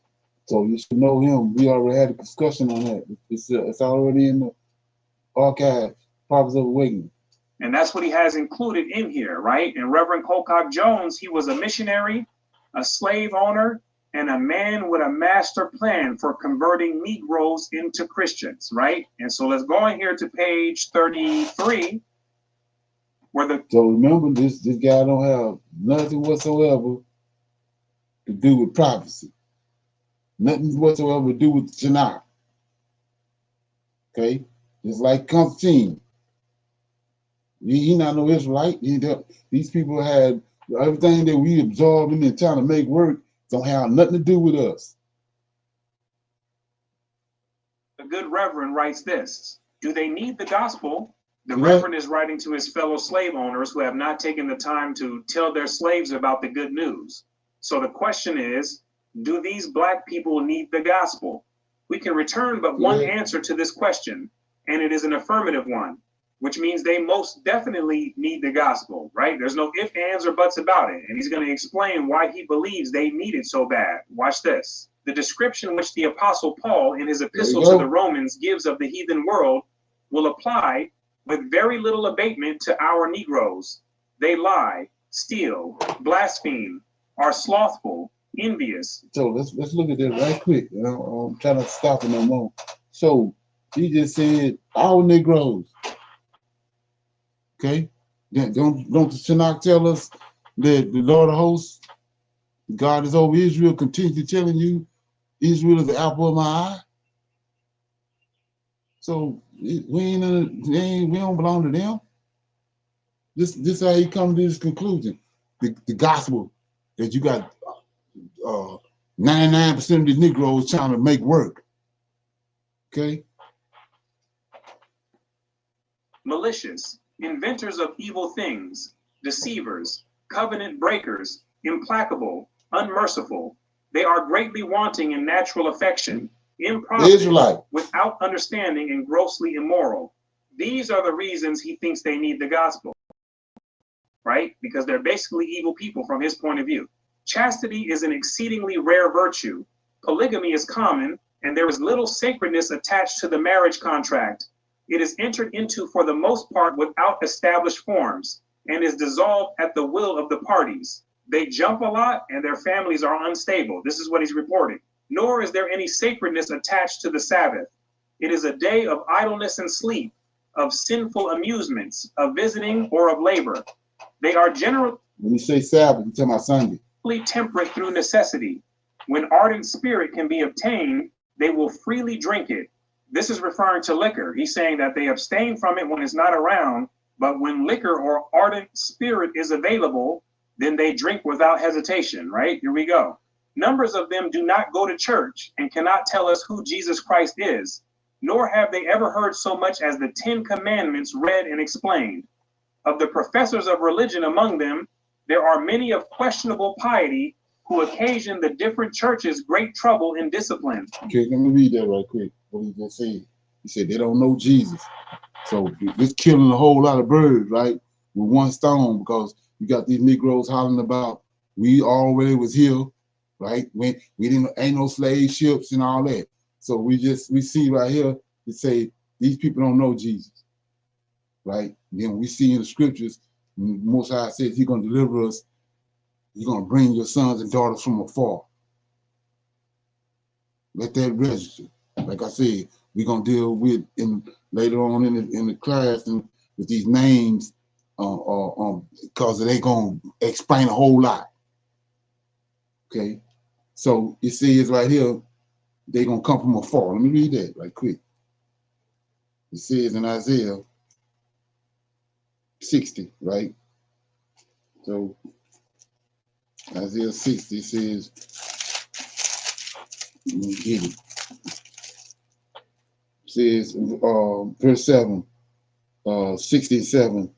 So you should know him. We already had a discussion on that. It's already in the archive, Prophets of Awakening. And that's what he has included in here, right? And Reverend Colcock Jones, he was a missionary, a slave owner, and a man with a master plan for converting Negroes into Christians, right? And so let's go in here to page 33, where the... So remember, this guy don't have nothing whatsoever to do with prophecy. Nothing whatsoever to do with the Tanakh. Okay? Just like Constantine. He not no Israelite. These people had everything that we absorbing and trying to make work don't have nothing to do with us. The good Reverend writes this: do they need the gospel? The Reverend is writing to his fellow slave owners who have not taken the time to tell their slaves about the good news. So the question is, do these black people need the gospel? We can return but one answer to this question, and it is an affirmative one, which means they most definitely need the gospel, right? There's no ifs, ands, or buts about it. And he's going to explain why he believes they need it so bad. Watch this. The description which the Apostle Paul in his epistle to the Romans gives of the heathen world will apply with very little abatement to our Negroes. They lie, steal, blaspheme, are slothful, envious. So let's look at that right quick. I'm trying to stop it no more. So he just said our Negroes. Okay, don't the Tanakh tell us that the Lord of hosts, God is over Israel, continually telling you Israel is the apple of my eye? So we don't belong to them. This is how he come to this conclusion. The gospel that you got 99% of the Negroes trying to make work. Okay. Malicious, inventors of evil things, deceivers, covenant breakers, implacable, unmerciful. They are greatly wanting in natural affection, improvident, without understanding, and grossly immoral. These are the reasons he thinks they need the gospel, right? Because they're basically evil people from his point of view. Chastity is an exceedingly rare virtue. Polygamy is common, and there is little sacredness attached to the marriage contract. It is entered into for the most part without established forms and is dissolved at the will of the parties. They jump a lot and their families are unstable. This is what he's reporting. Nor is there any sacredness attached to the Sabbath. It is a day of idleness and sleep, of sinful amusements, of visiting, or of labor. They are generally... When you say Sabbath, you tell my Sunday. ...temperate through necessity. When ardent spirit can be obtained, they will freely drink it. This is referring to liquor. He's saying that they abstain from it when it's not around, but when liquor or ardent spirit is available, then they drink without hesitation, right? Here we go. Numbers of them do not go to church and cannot tell us who Jesus Christ is, nor have they ever heard so much as the 10 Commandments read and explained. Of the professors of religion among them, there are many of questionable piety who occasion the different churches great trouble and discipline. Okay, let me read that right quick. What he just said. He said they don't know Jesus. So it's killing a whole lot of birds, right? With one stone, because you got these Negroes hollering about we already was here, right? We ain't no slave ships and all that. So we see right here to say these people don't know Jesus, right? Then we see in the scriptures, Most High says he's gonna deliver us. He's gonna bring your sons and daughters from afar. Let that register. Like I said, we're gonna deal with later on in the class and with these names, because they gonna explain a whole lot. Okay, so it says right here, they're gonna come from afar. Let me read that right quick. It says in Isaiah 60, right? So Isaiah 60 says, Let me get it. It says, verse 7, 67,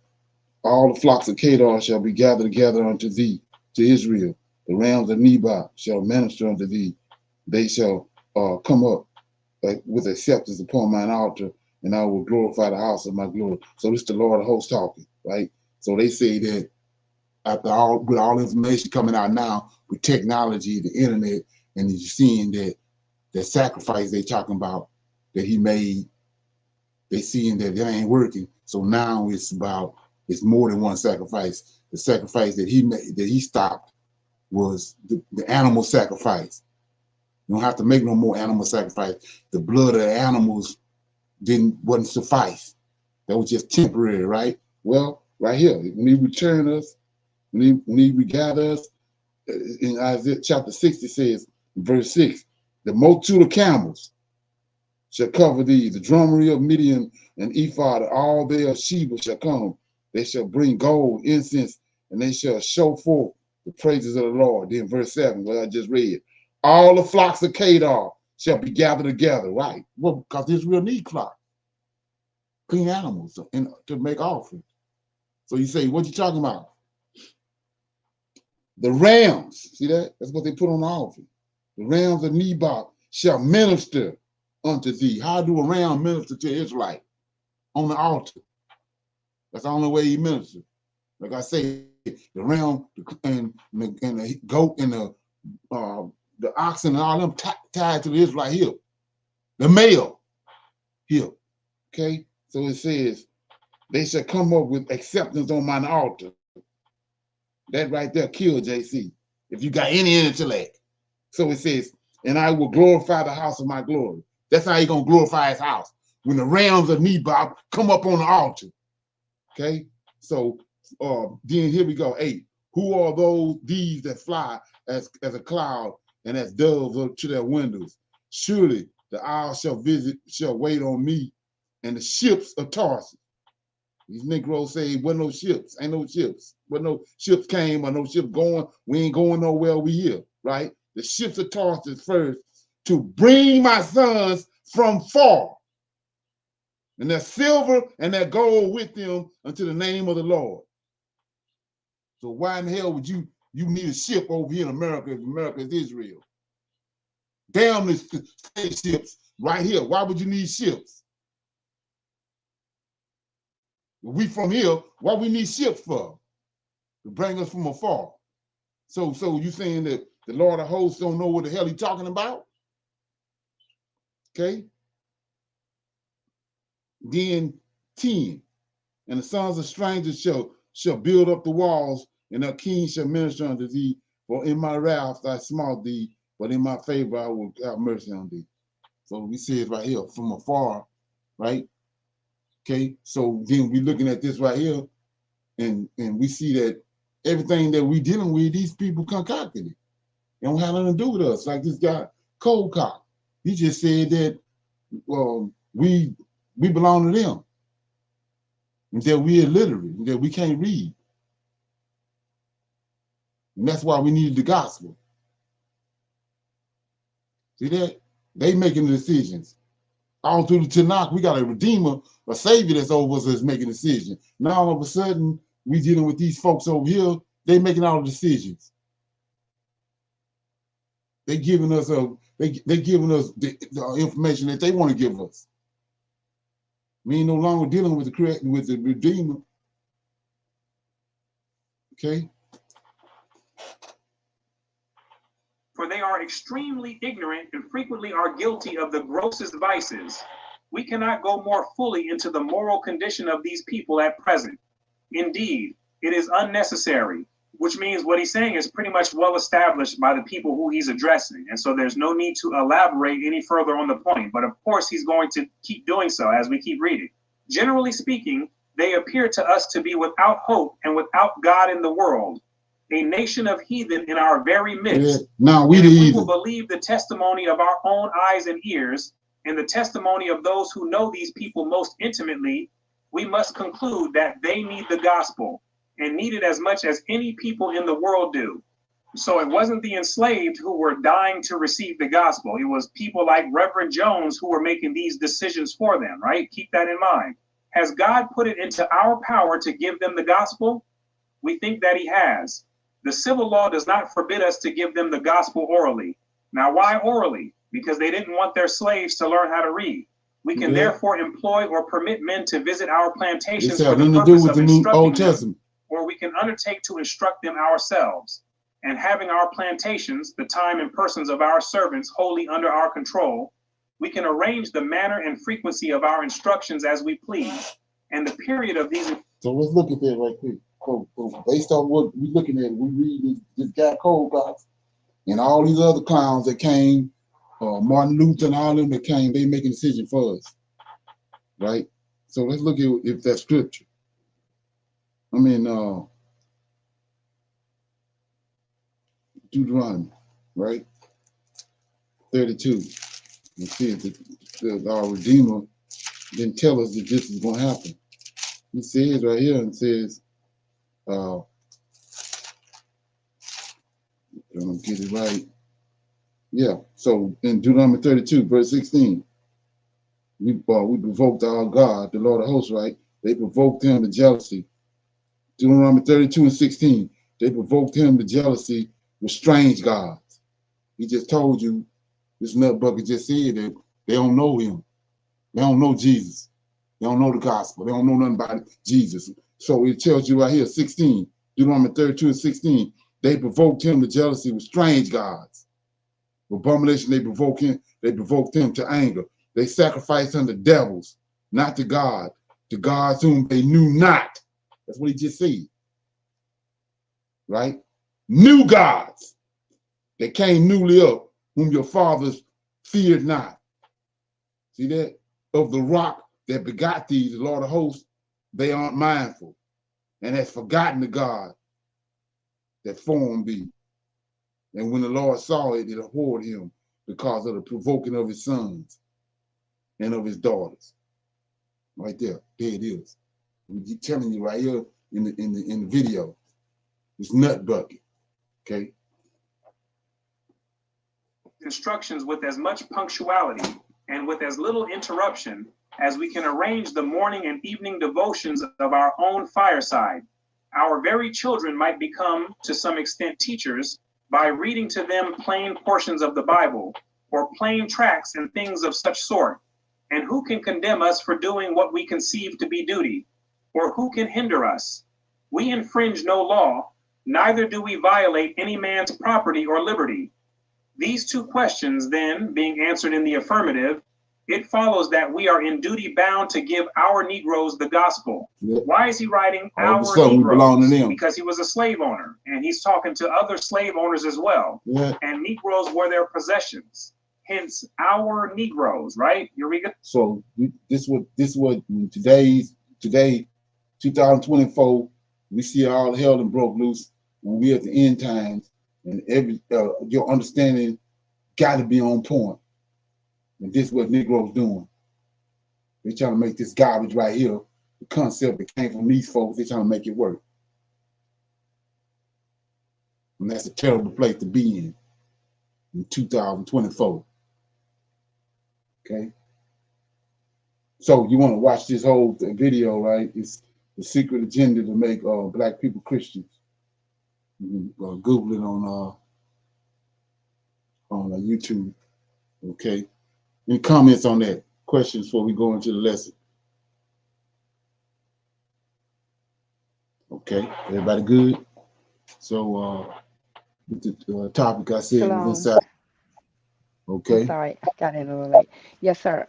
all the flocks of Kedar shall be gathered together unto thee, to Israel. The rams of Nebat shall minister unto thee. They shall come up with acceptance upon mine altar, and I will glorify the house of my glory. So this is the Lord of hosts talking, right? So they say that after all, with all information coming out now, with technology, the internet, and you're seeing that the sacrifice they talking about that he made, they seeing that it ain't working. So now it's more than one sacrifice. The sacrifice that he made, that he stopped, was the animal sacrifice. You don't have to make no more animal sacrifice. The blood of the animals wasn't suffice. That was just temporary, right? Well, right here, when he return us, when he regather us, in Isaiah chapter 60 says, verse 6, the multitude of camels shall cover thee, the drumery of Midian and Ephod, all they of Sheba shall come. They shall bring gold, incense, and they shall show forth the praises of the Lord. Then verse 7, what I just read, all the flocks of Kedar shall be gathered together, right? Well, because Israel need flocks, clean animals to make offerings. So you say, what you talking about? The rams, see that? That's what they put on the offering. The rams of Nebat shall minister unto thee. How do a ram minister to Israelite? On the altar. That's the only way he ministers. Like I say, the ram and the goat and the oxen and all them tied to the Israelite hip. The male hip. Okay? So it says, they shall come up with acceptance on mine altar. That right there killed JC, if you got any intellect. So it says, and I will glorify the house of my glory. That's how he's going to glorify his house. When the rams of Nebat come up on the altar. Okay? So then here we go. 8. Who are these that fly as a cloud and as doves up to their windows? Surely the owl shall wait on me, and the ships of Tarsus. These Negroes say, "Well, no ships, ain't no ships. Well, no ships came or no ships going. We ain't going nowhere. We here, right? The ships of Tarsus first to bring my sons from far, and their silver and their gold with them unto the name of the Lord." So why in the hell would you need a ship over here in America if America is Israel? Damn the spaceships right here. Why would you need ships? If we from here, why we need ships for? To bring us from afar. So you saying that the Lord of hosts don't know what the hell he's talking about? Okay. Then 10, and the sons of strangers shall build up the walls, and their king shall minister unto thee. For in my wrath I smote thee, but in my favor I will have mercy on thee. So we see it right here from afar, right? Okay. So then we're looking at this right here, and we see that everything that we dealing with, these people concocted it. They don't have nothing to do with us. Like this guy, Cold Cock. He just said that we belong to them. And that we're illiterate, and that we can't read. And that's why we needed the gospel. See that? They making the decisions. All through the Tanakh, we got a redeemer, a savior that's over us that's making decisions. Now all of a sudden, we dealing with these folks over here, they making all the decisions. They giving us they giving us the information that they want to give us. We ain't no longer dealing with the redeemer. Okay. For they are extremely ignorant and frequently are guilty of the grossest vices. We cannot go more fully into the moral condition of these people at present. Indeed, it is unnecessary, which means what he's saying is pretty much well established by the people who he's addressing. And so there's no need to elaborate any further on the point. But of course, he's going to keep doing so as we keep reading. Generally speaking, they appear to us to be without hope and without God in the world, a nation of heathen in our very midst. Yeah. Now we will believe the testimony of our own eyes and ears and the testimony of those who know these people most intimately, we must conclude that they need the gospel and need it as much as any people in the world do. So it wasn't the enslaved who were dying to receive the gospel. It was people like Reverend Jones who were making these decisions for them, right? Keep that in mind. Has God put it into our power to give them the gospel? We think that he has. The civil law does not forbid us to give them the gospel orally. Now, why orally? Because they didn't want their slaves to learn how to read. We can therefore employ or permit men to visit our plantations for the purpose of instructing them, or we can undertake to instruct them ourselves. And having our plantations, the time and persons of our servants wholly under our control, we can arrange the manner and frequency of our instructions as we please. And the period of these. So let's look at that right quick. Based on what we're looking at, we read this guy Cole Box and all these other clowns that came, Martin Luther and all them that came, they making a decision for us, right? So let's look at if that's scripture. I mean, Deuteronomy, right? 32. You see if our Redeemer didn't tell us that this is going to happen. He says right here and says, I'm gonna get it right. Yeah. So in Deuteronomy 32, verse 16, we provoked our God, the Lord of hosts, right? They provoked him to jealousy. Deuteronomy 32 and 16, they provoked him to jealousy with strange gods. He just told you, this nut bucket just said that they don't know him. They don't know Jesus. They don't know the gospel. They don't know nothing about Jesus. So it tells you right here, 16, Deuteronomy 32 and 16, they provoked him to jealousy with strange gods. With abomination, they provoked him to anger. They sacrificed unto devils, not to God, to gods whom they knew not. That's what he just said. Right? New gods that came newly up, whom your fathers feared not. See that? Of the rock that begot these, the Lord of hosts, they aren't mindful, and has forgotten the God that formed thee. And when the Lord saw it, it abhorred him because of the provoking of his sons and of his daughters. Right there it is. We're telling you right here in the video. It's nut bucket. Okay. Instructions with as much punctuality and with as little interruption as we can arrange the morning and evening devotions of our own fireside. Our very children might become, to some extent, teachers by reading to them plain portions of the Bible or plain tracts and things of such sort. And who can condemn us for doing what we conceive to be duty? Or who can hinder us? We infringe no law, neither do we violate any man's property or liberty. These two questions, then, being answered in the affirmative, it follows that we are in duty bound to give our Negroes the gospel. Yep. Why is he writing All our of a sudden, we belong to Negroes? them. Because he was a slave owner, and he's talking to other slave owners as well. Yeah. And Negroes were their possessions. Hence, our Negroes, right, Eureka? So this what today, 2024, we see all hell and broke loose when we at the end times, and every your understanding got to be on point. And this is what Negroes doing. They trying to make this garbage right here, the concept that came from these folks, they trying to make it work. And that's a terrible place to be in 2024. Okay. So you want to watch this whole video, right? It's the secret agenda to make black people Christians. You can Google it on YouTube. Okay. Any comments on that? Questions before we go into the lesson? Okay. Everybody good? So with the topic I said was Shalom. inside. I'm Okay. sorry, I got in a little late. Yes, sir.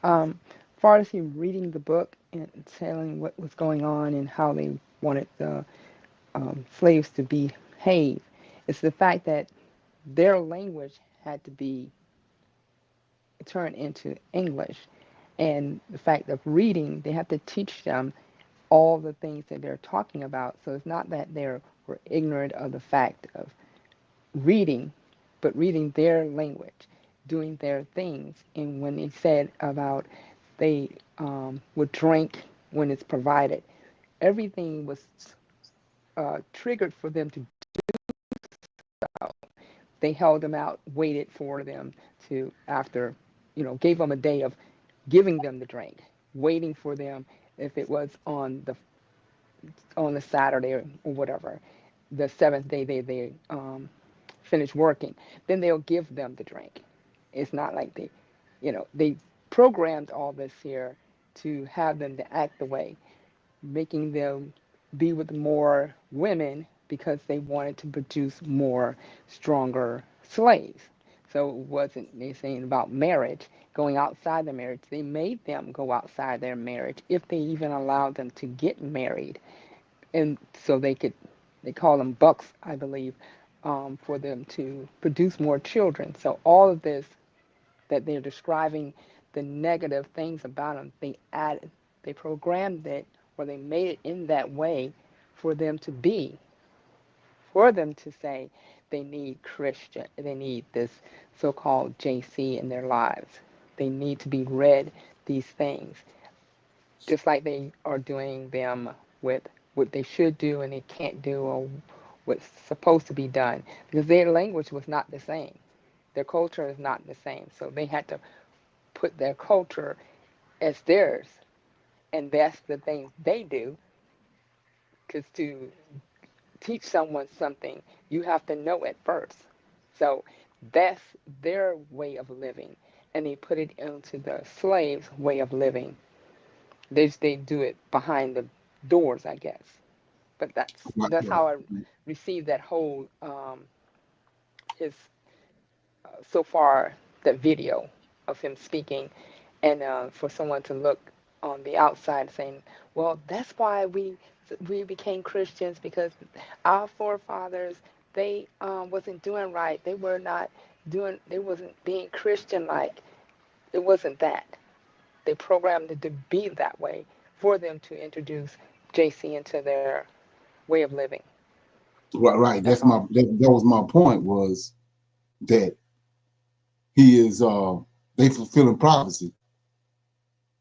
Far as him reading the book and telling what was going on and how they wanted the slaves to behave, it's the fact that their language had to be turned into English. And the fact of reading, they have to teach them all the things that they're talking about. So it's not that they were ignorant of the fact of reading, but reading their language, doing their things. And when they said about they would drink when it's provided, everything was triggered for them to do so. they held them out, waited for them to, after, gave them a day of giving them the drink, waiting for them if it was on the Saturday or whatever, the seventh day they finish working, then they'll give them the drink. It's not like they programmed all this here to have them to act the way, making them be with more women because they wanted to produce more stronger slaves. So it wasn't they saying about marriage, going outside the marriage. They made them go outside their marriage if they even allowed them to get married. And so they call them bucks, I believe, for them to produce more children. So all of this that they're describing, the negative things about them, they programmed it, or they made it in that way for them to be, for them to say they need Christian, they need this so-called JC in their lives. They need to be read these things, just like they are doing them with what they should do and they can't do, or what's supposed to be done, because their language was not the same. Their culture is not the same. So they had to put their culture as theirs, and that's the things they do. Because to teach someone something, you have to know it first. So that's their way of living, and they put it into the slaves' way of living. They do it behind the doors, I guess. But Right, that's right. how I received that whole his so far that video of him speaking, and for someone to look on the outside saying, well, that's why we became Christians, because our forefathers, they wasn't doing right. They wasn't being Christian like. It wasn't that. They programmed it to be that way for them to introduce JC into their way of living. Right, right. That's all. That was my point, was that he is they fulfilling prophecy.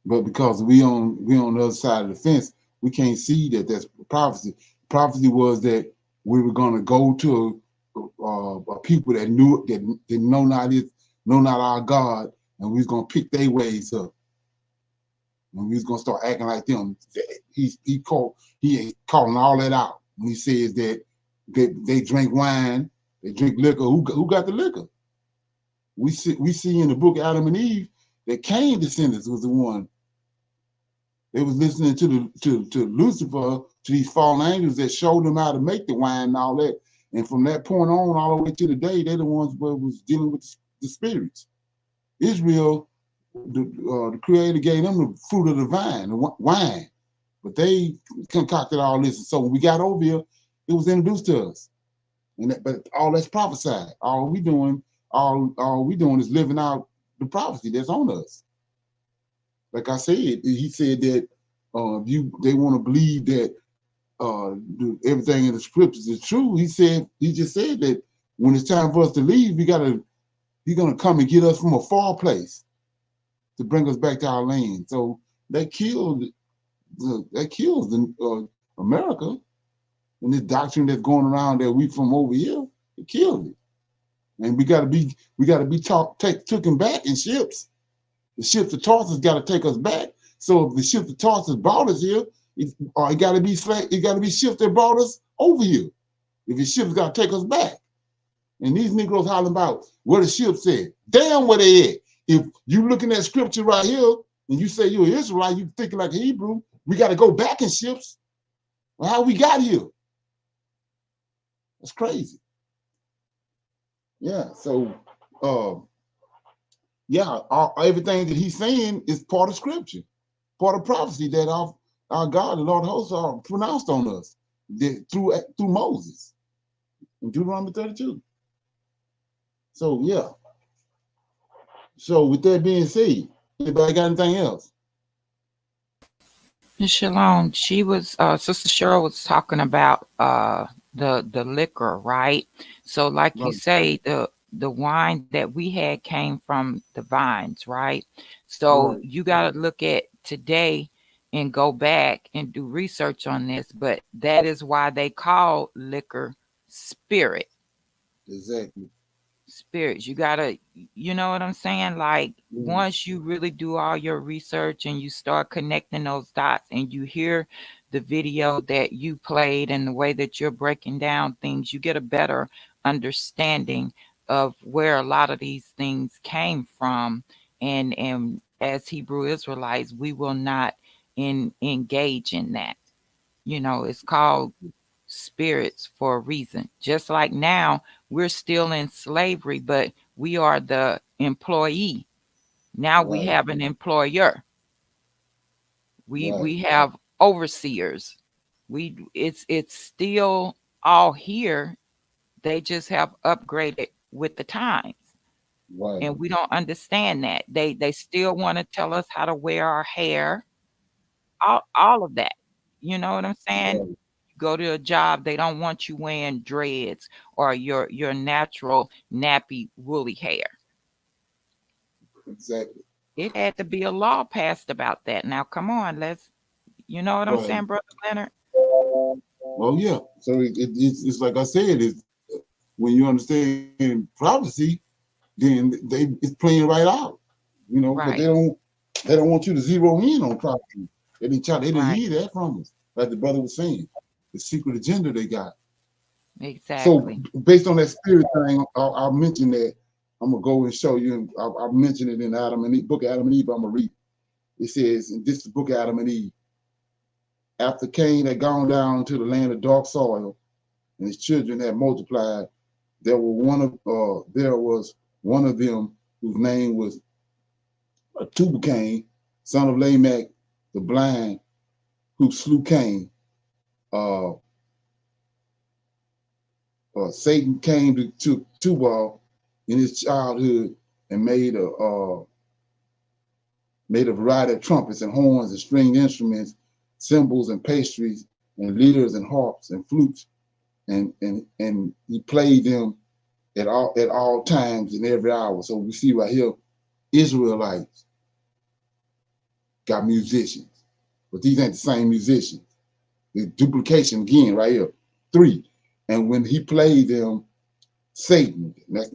But because we on the other side of the fence, we can't see that that's prophecy. Prophecy was that we were going to go to a people that know not our God, and we was going to pick their ways up, and we was going to start acting like them. He ain't calling all that out when he says that they drink wine, they drink liquor. Who got the liquor? We see in the book of Adam and Eve that Cain descendants was the one. They was listening to Lucifer, to these fallen angels that showed them how to make the wine and all that. And from that point on, all the way to the day, they're the ones that was dealing with the spirits. Israel, the Creator gave them the fruit of the vine, the wine, but they concocted all this. And so when we got over here, it was introduced to us. But all that's prophesied. All we doing is living out the prophecy that's on us. Like I said, he said that they want to believe that everything in the scriptures is true. He just said that when it's time for us to leave, he's gonna come and get us from a far place to bring us back to our land. So that kills America, and this doctrine that's going around that we from over here, it killed it. And we gotta be taken back in ships. The ships of Tarsus got to take us back. So if the ships of Tarsus brought us here, it got to be ships that brought us over here. If the ships got to take us back, and these Negroes hollering about what the ship said, damn where they at. If you looking at scripture right here and you say you're an Israelite, you thinking like a Hebrew, we got to go back in ships. Well, how we got here? That's crazy. Yeah. So. Everything that he's saying is part of scripture, part of prophecy that our God, the Lord of hosts, are pronounced on us through Moses in Deuteronomy 32. So yeah. So with that being said, anybody got anything else? Shalom. She was Sister Cheryl was talking about the liquor, right? So like you say, the wine that we had came from the vines, right? So you got to look at today and go back and do research on this, but that is why they call liquor spirit. Exactly. spirits. You gotta, you know what I'm saying? Like once you really do all your research and you start connecting those dots and you hear the video that you played and the way that you're breaking down things, you get a better understanding of where a lot of these things came from. And as Hebrew Israelites, we will not engage in that. You know, it's called spirits for a reason. Just like now, we're still in slavery, but we are the employee. Now we Right. have an employer. We Right. we have overseers. It's still all here. They just have upgraded with the times. Right. And we don't understand that. They still want to tell us how to wear our hair. All of that. You know what I'm saying? Right. Go to a job, they don't want you wearing dreads or your natural nappy woolly hair. Exactly. It had to be a law passed about that. Now come on, let's, you know what I'm Right. saying, Brother Leonard? Well, yeah. So it's like I said, it's when you understand prophecy, then it's playing right out. You know, but Right, they don't want you to zero in on prophecy. They didn't right, hear that from us, like the brother was saying. The secret agenda they got. So exactly. based on that spirit thing, I'll mention that. I'm gonna go and show you. And I'll mention it in Adam and Eve, book of Adam and Eve. I'm gonna read. It says in this book of Adam and Eve, after Cain had gone down to the land of dark soil, and his children had multiplied, there was one of them whose name was Tubal Cain, son of Lamech the blind, who slew Cain. Uh, Satan came to Tubal in his childhood and made a variety of trumpets and horns and stringed instruments, cymbals and pastries and lyres and harps and flutes, and he played them at all times and every hour. So we see right here, Israelites got musicians, but these ain't the same musicians. The duplication again right here, 3. And when he played them, Satan, that's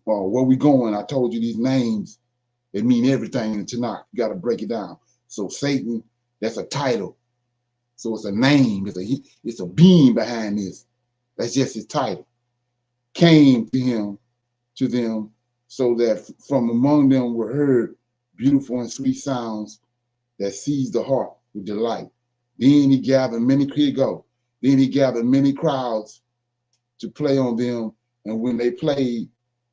where we going. I told you these names, they mean everything in Tanakh. You got to break it down. So Satan, that's a title. So it's a name. It's a being behind this. That's just his title. Came to them, so that from among them were heard beautiful and sweet sounds that seized the heart with delight. Then he gathered many, here you go. Then he gathered many crowds to play on them, and when they played,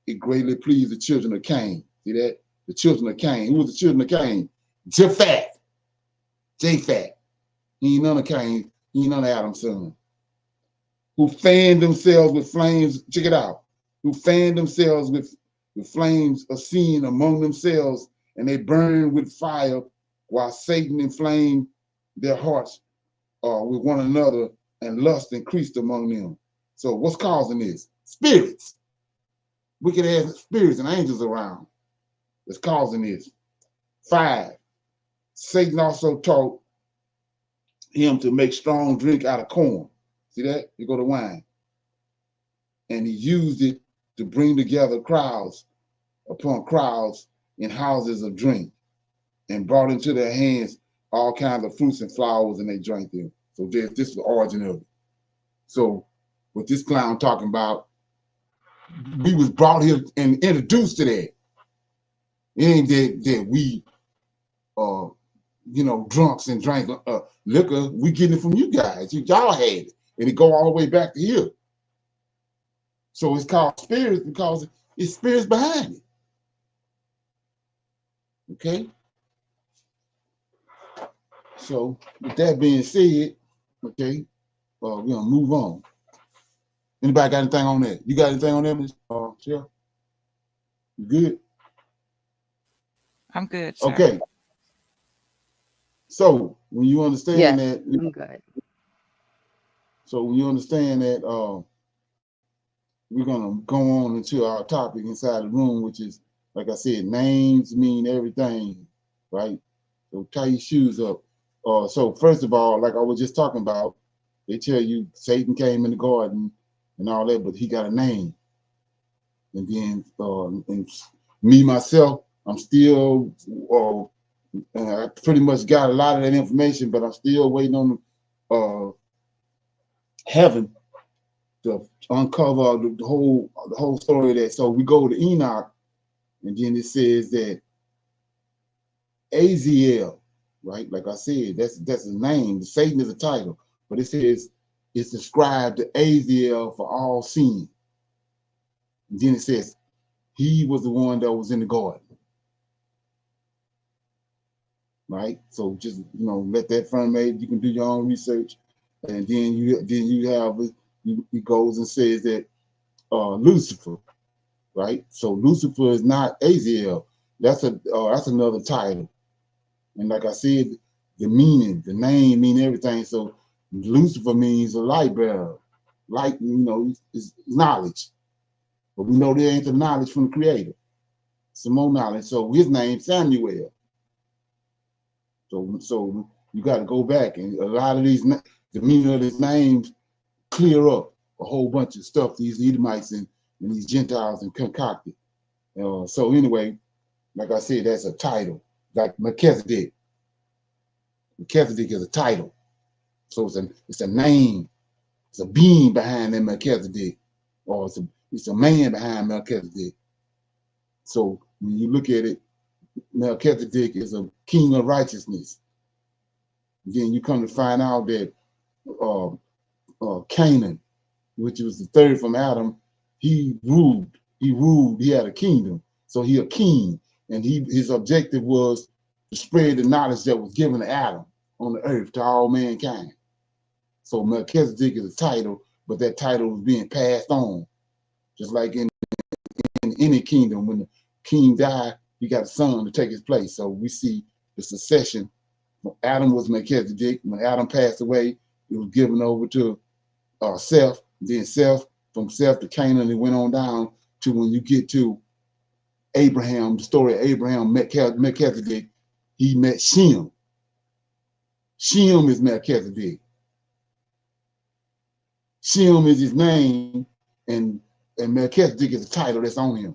it greatly pleased the children of Cain. See that? The children of Cain. Who was the children of Cain? Japhet. He ain't none of Cain. He ain't none of Adam's son. Who fanned themselves with flames. Check it out. Who fanned themselves with flames of sin among themselves, and they burned with fire, while Satan inflamed their hearts with one another, and lust increased among them. So what's causing this? Spirits. Wicked ass spirits and angels around. That's causing this. 5. Satan also taught him to make strong drink out of corn. See that? You go to wine. And he used it to bring together crowds upon crowds in houses of drink, and brought into their hands all kinds of fruits and flowers, and they drank them. So this is the origin of it. So what this clown talking about, we was brought here and introduced to that. It ain't that we drunks and drank liquor. We getting it from you guys. Y'all had it. And it go all the way back to here. So it's called spirits because it's spirits behind it. Okay? So with that being said, okay, we're gonna move on. Anybody got anything on that? You got anything on that, Ms. Cheryl? You good? I'm good, sir. Okay. So when you understand Yes, that, I'm good. we're gonna go on into our topic inside the room, which is, like I said, names mean everything, right? So tie your shoes up. So first of all, like I was just talking about, they tell you Satan came in the garden and all that, but he got a name. And then and me myself, I'm still I pretty much got a lot of that information, but I'm still waiting on heaven to uncover the whole story of that. So we go to Enoch, and then it says that Aziel, right? Like I said, that's a name. Satan is a title, but it says it's ascribed to Aziel for all sin. And then it says he was the one that was in the garden, right? So just let that ferment. You can do your own research, and then you have he goes and says that Lucifer, right? So Lucifer is not Aziel. That's another title. And like I said, the meaning, the name mean everything. So Lucifer means a light bearer. Light, is knowledge. But we know there ain't the knowledge from the creator. Some more knowledge. So his name Samuel. So you got to go back, and a lot of the meaning of these names clear up a whole bunch of stuff these Edomites and these Gentiles and concocted. So anyway, like I said, that's a title. Like Melchizedek. Melchizedek is a title. So it's a name. It's a being behind that Melchizedek. Or it's a man behind Melchizedek. So when you look at it, Melchizedek is a king of righteousness. Then you come to find out that Canaan, which was the third from Adam, he ruled. He had a kingdom. So he a king. And his objective was to spread the knowledge that was given to Adam on the earth to all mankind. So Melchizedek is a title, but that title was being passed on. Just like in any kingdom, when the king died, he got a son to take his place. So we see the succession. Adam was Melchizedek. When Adam passed away, it was given over to Seth. Then Seth, from Seth to Canaan, it went on down to when you get to Abraham, the story of Abraham, Melchizedek, he met Shem. Shem is Melchizedek. Shem is his name, and Melchizedek is the title that's on him.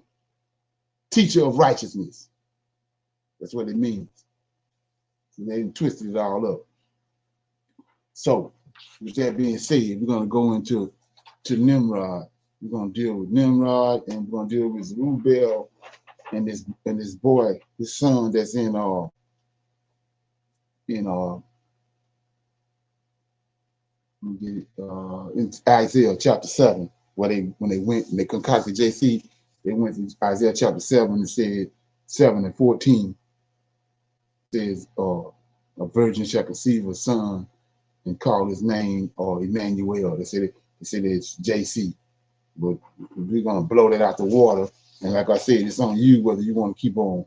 Teacher of righteousness. That's what it means. So they twisted it all up. So, with that being said, we're going to go into Nimrod. We're going to deal with Nimrod, and we're going to deal with Zerubbabel and this boy, his son that's in Isaiah chapter 7, when they went and they concocted JC, they went to Isaiah chapter 7 and said 7 and 14 says a virgin shall conceive a son and call his name Emmanuel. They said it's JC, but we're gonna blow that out the water. And like I said, it's on you whether you want to keep on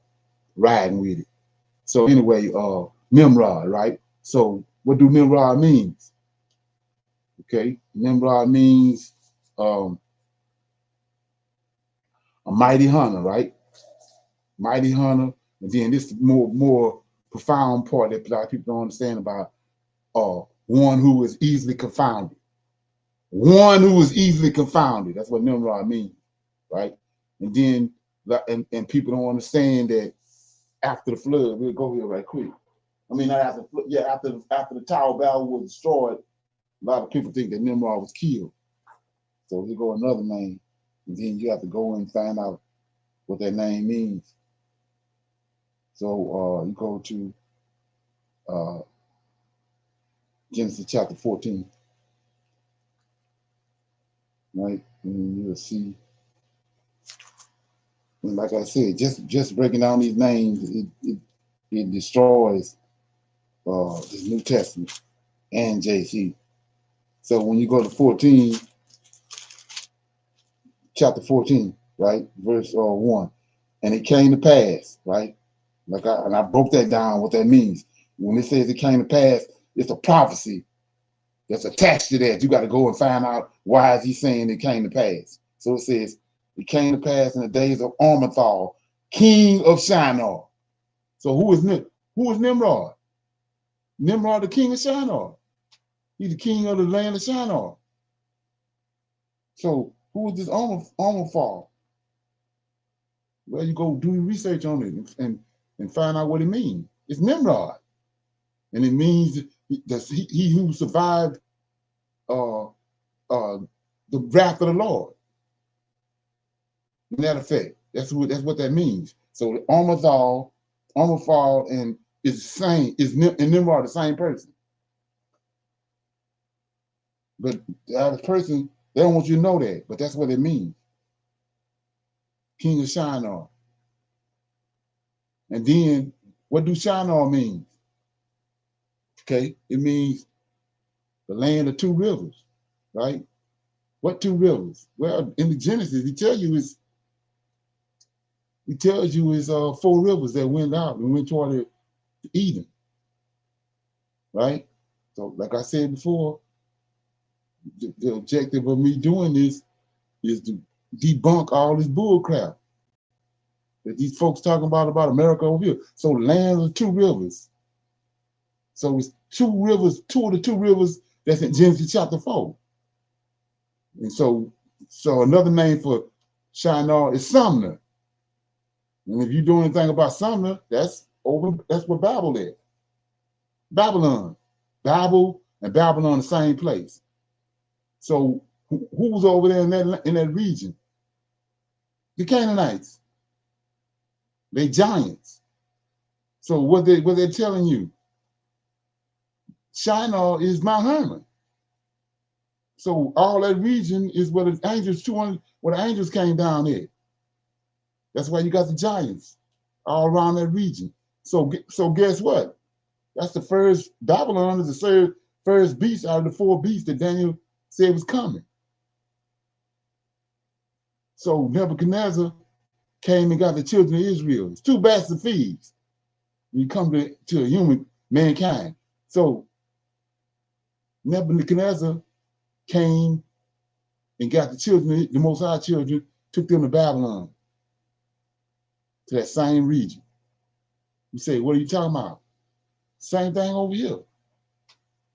riding with it. So anyway, Nimrod, right? So what do Nimrod means? Okay, Nimrod means a mighty hunter, right? Mighty hunter. And then this more profound part that a lot of people don't understand about one who is easily confounded. One who is easily confounded. That's what Nimrod means, right? And then and people don't understand that after the flood, we'll go here right quick. I mean, not after the Tower of Babel was destroyed, a lot of people think that Nimrod was killed. So we go another name, and then you have to go and find out what that name means. So you go to Genesis chapter 14, right? And you'll see. And like I said, just breaking down these names, it destroys this New Testament and JC. So when you go to chapter 14, right, verse 1, and it came to pass, right? I broke that down, what that means. When it says it came to pass, it's a prophecy that's attached to that. You got to go and find out why is he saying it came to pass. So it says, it came to pass in the days of Armathal, king of Shinar. So who is Nimrod? Nimrod, the king of Shinar. He's the king of the land of Shinar. So who is this Armathal? Well, you go do research on it and find out what it means. It's Nimrod, and it means he who survived uh, the wrath of the Lord. In that effect, that's what that means. So Armathal and is the same, and Nimrod the same person. But the other person, they don't want you to know that, but that's what it means. King of Shinar. And then what do Shinar mean? Okay, it means the land of two rivers, right? What two rivers? Well, in the Genesis, he tells you it's 4 rivers that went out and went toward Eden, right? So, like I said before, the objective of me doing this is to debunk all this bull crap that these folks talking about America over here. So, land of 2 rivers. So it's 2 rivers, 2 of the 2 rivers that's in Genesis chapter 4. And so another name for Shinar is Sumner. And if you do anything about Sumner, that's where Babel is. Babylon. Babel and Babylon the same place. So who's over there in that region? The Canaanites. They giants. So what they're telling you, Shinar is Mount Hermon. So all that region is where the angels came down there. That's why you got the giants all around that region. So guess what? That's the first, Babylon is the first beast out of the 4 beasts that Daniel said was coming. So Nebuchadnezzar came and got the children of Israel. It's 2 baskets of feeds when you come to a human, mankind. So Nebuchadnezzar came and got the children, the Most High children, took them to Babylon, to that same region. You say, what are you talking about? Same thing over here.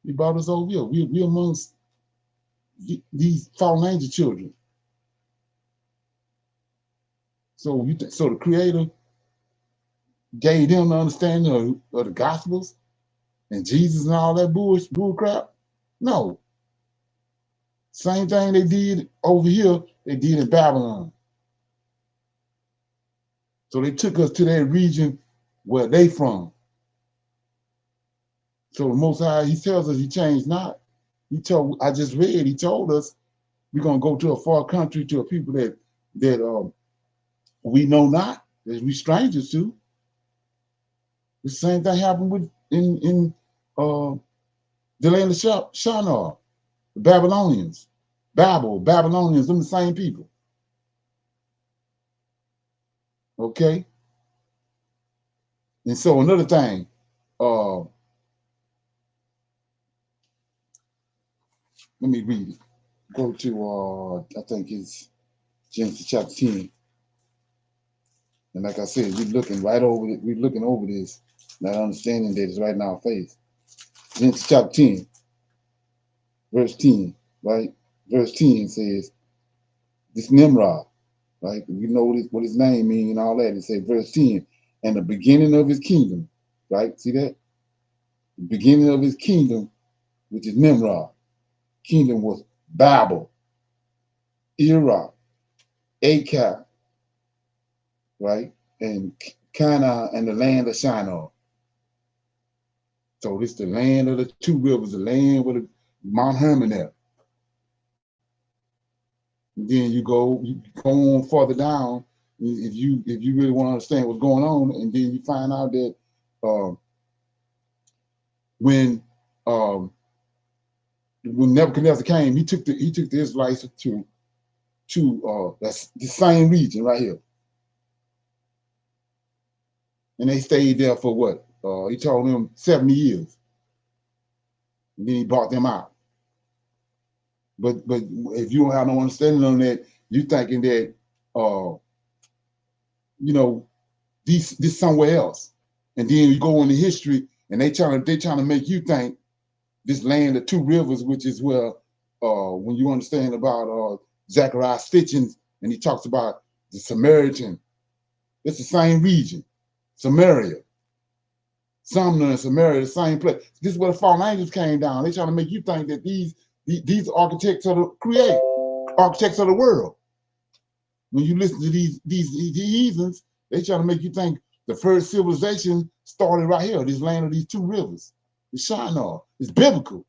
He brought us over here. We amongst these fallen angel children. So the Creator gave them the understanding of the Gospels and Jesus and all that bull crap? No. Same thing they did over here, they did in Babylon. So they took us to that region where they from. So the Most High, he tells us he changed not. I just read, he told us we're going to go to a far country, to a people that we know not, that we strangers to. The same thing happened in the land of Shinar, the Babylonians. Babylonians, them the same people. Okay? And so another thing, let me read it. Go to, I think it's Genesis chapter 10. And like I said, we're looking right over it. We're looking over this, not understanding that it's right in our face. Genesis chapter 10, verse 10, right? Verse 10 says, this Nimrod, right? We know what his name means and all that. It says, verse 10, and the beginning of his kingdom, right? See that? The beginning of his kingdom, which is Nimrod. Kingdom was Babel, Iraq, Akkad, right? And Canaan and the land of Shinar. So this is the land of the 2 rivers, the land with Mount Hermon there. And then you go on further down, if you really want to understand what's going on, and then you find out that when Nebuchadnezzar came, he took the Israelites to that's the same region right here. And they stayed there for what? He told them 70 years. And then he brought them out. But if you don't have no understanding on that, you thinking that this somewhere else. And then you go into history and they trying to make you think this land of 2 rivers, which is where when you understand about Zechariah Stitchins, and he talks about the Samaritan It's the same region. Samaria. Sumner and Samaria, the same place. This is where the fallen angels came down. They're trying to make you think that these architects are the architects of the world. When you listen to these heathens, they trying to make you think the first civilization started right here, this land of these two rivers, the Shinar. It's biblical,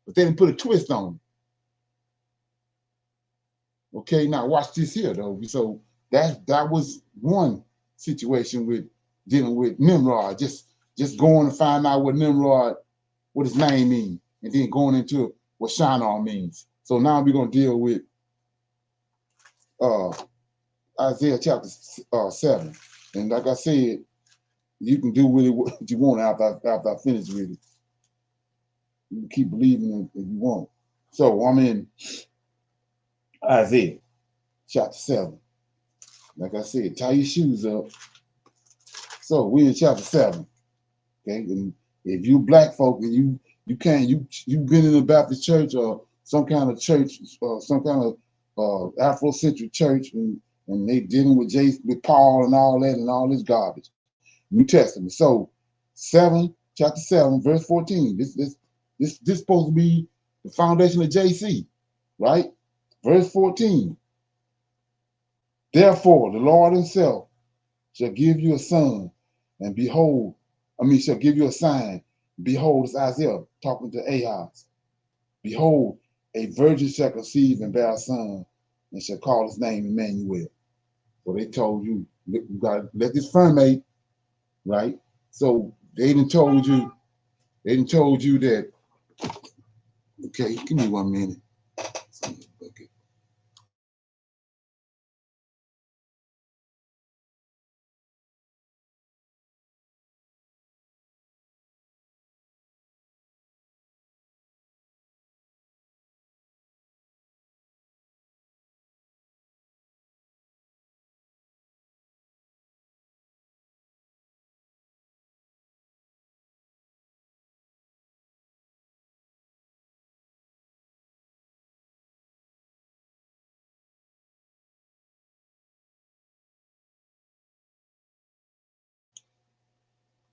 but they didn't put a twist on it. Okay, now watch this here though. So that was one situation with dealing with Nimrod, just going to find out what Nimrod, what his name means, and then going into what Shinar means. So now we're gonna deal with Isaiah chapter 7. And like I said, you can do with it what you want after I finish with it. You can keep believing it if you want. So I'm in Isaiah chapter 7. Like I said, tie your shoes up. So we're in chapter 7. Okay, and if you black folk and you've been in a Baptist church or some kind of church or some kind of Afrocentric church and they dealing with Paul and all this garbage. New Testament. So chapter 7, verse 14. This supposed to be the foundation of JC, right? Verse 14. Therefore, the Lord himself shall give you a son, and behold, shall give you a sign. Behold, it's Isaiah talking to Ahaz. Behold, a virgin shall conceive and bear a son, and shall call his name Emmanuel. So they told you, you got to let this firmate, right? So they didn't told you that, okay, give me 1 minute. Okay.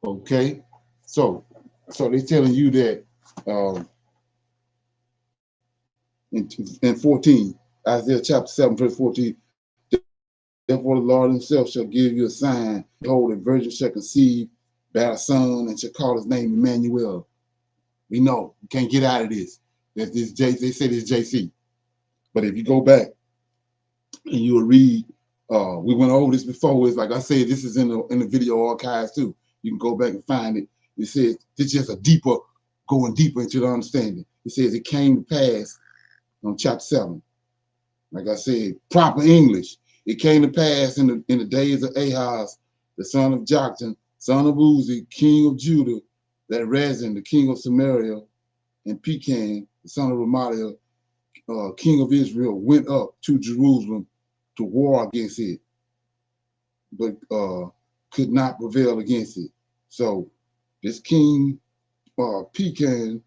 Okay, so they're telling you that in 14, Isaiah chapter 7, verse 14, therefore the Lord himself shall give you a sign. Behold, a virgin shall conceive, bear a son, and shall call his name Emmanuel. We know, you can't get out of this. That this they say this JC. But if you go back and you will read, we went over this before. It's like I said, this is in the video archives too. You can go back and find it. It says it's just going deeper into the understanding. It says it came to pass on chapter 7. Like I said, proper English. It came to pass in the days of Ahaz, the son of Jocham, son of Uzi, king of Judah, that Rezin, the king of Samaria, and Pecan, the son of Remaliah, king of Israel, went up to Jerusalem to war against it, but could not prevail against it. So this king Pecan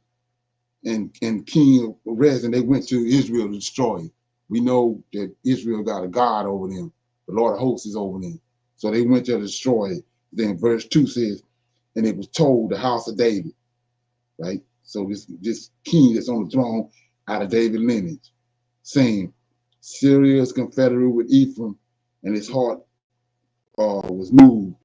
and king of Rezin, they went to Israel to destroy it. We know that Israel got a God over them. The Lord of hosts is over them. So they went there to destroy it. Then verse 2 says, and it was told the house of David, right? So this king that's on the throne out of David lineage, saying, Syria is confederate with Ephraim, and his heart was moved,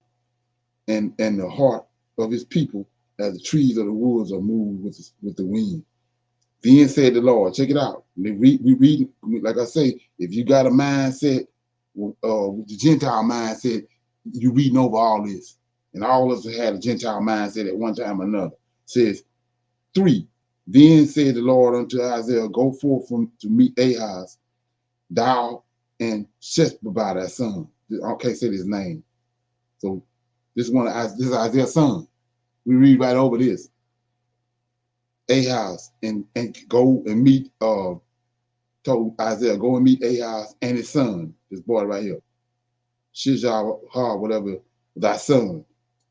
and the heart of his people as the trees of the woods are moved with the wind. Then said the Lord, check it out. We read, like I say, if you got a mindset, with the Gentile mindset, you reading over all this. And all of us had a Gentile mindset at one time or another. Says 3. Then said the Lord unto Isaiah, go forth to meet Ahaz, thou and Sheshbabah thy son. I can't say his name. So this is Isaiah's son. We read right over this. Ahaz and go and meet told Isaiah, go and meet Ahaz and his son, this boy right here. Shishar, whatever, thy son.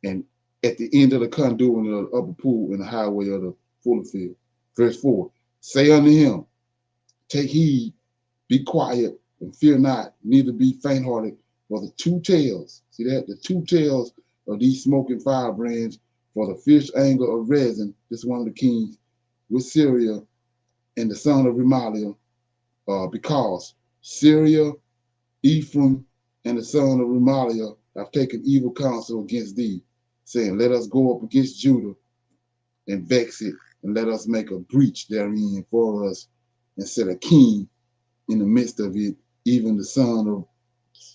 And at the end of the conduit in the upper pool in the highway of the fuller field. Verse 4. Say unto him, take heed, be quiet, and fear not, neither be faint-hearted, for the two tails. See that? The two tails of these smoking firebrands for the fierce anger of Rezin, this one of the kings, with Syria and the son of Remaliah, because Syria, Ephraim, and the son of Remaliah have taken evil counsel against thee, saying, let us go up against Judah and vex it, and let us make a breach therein for us, and set a king in the midst of it, even the son of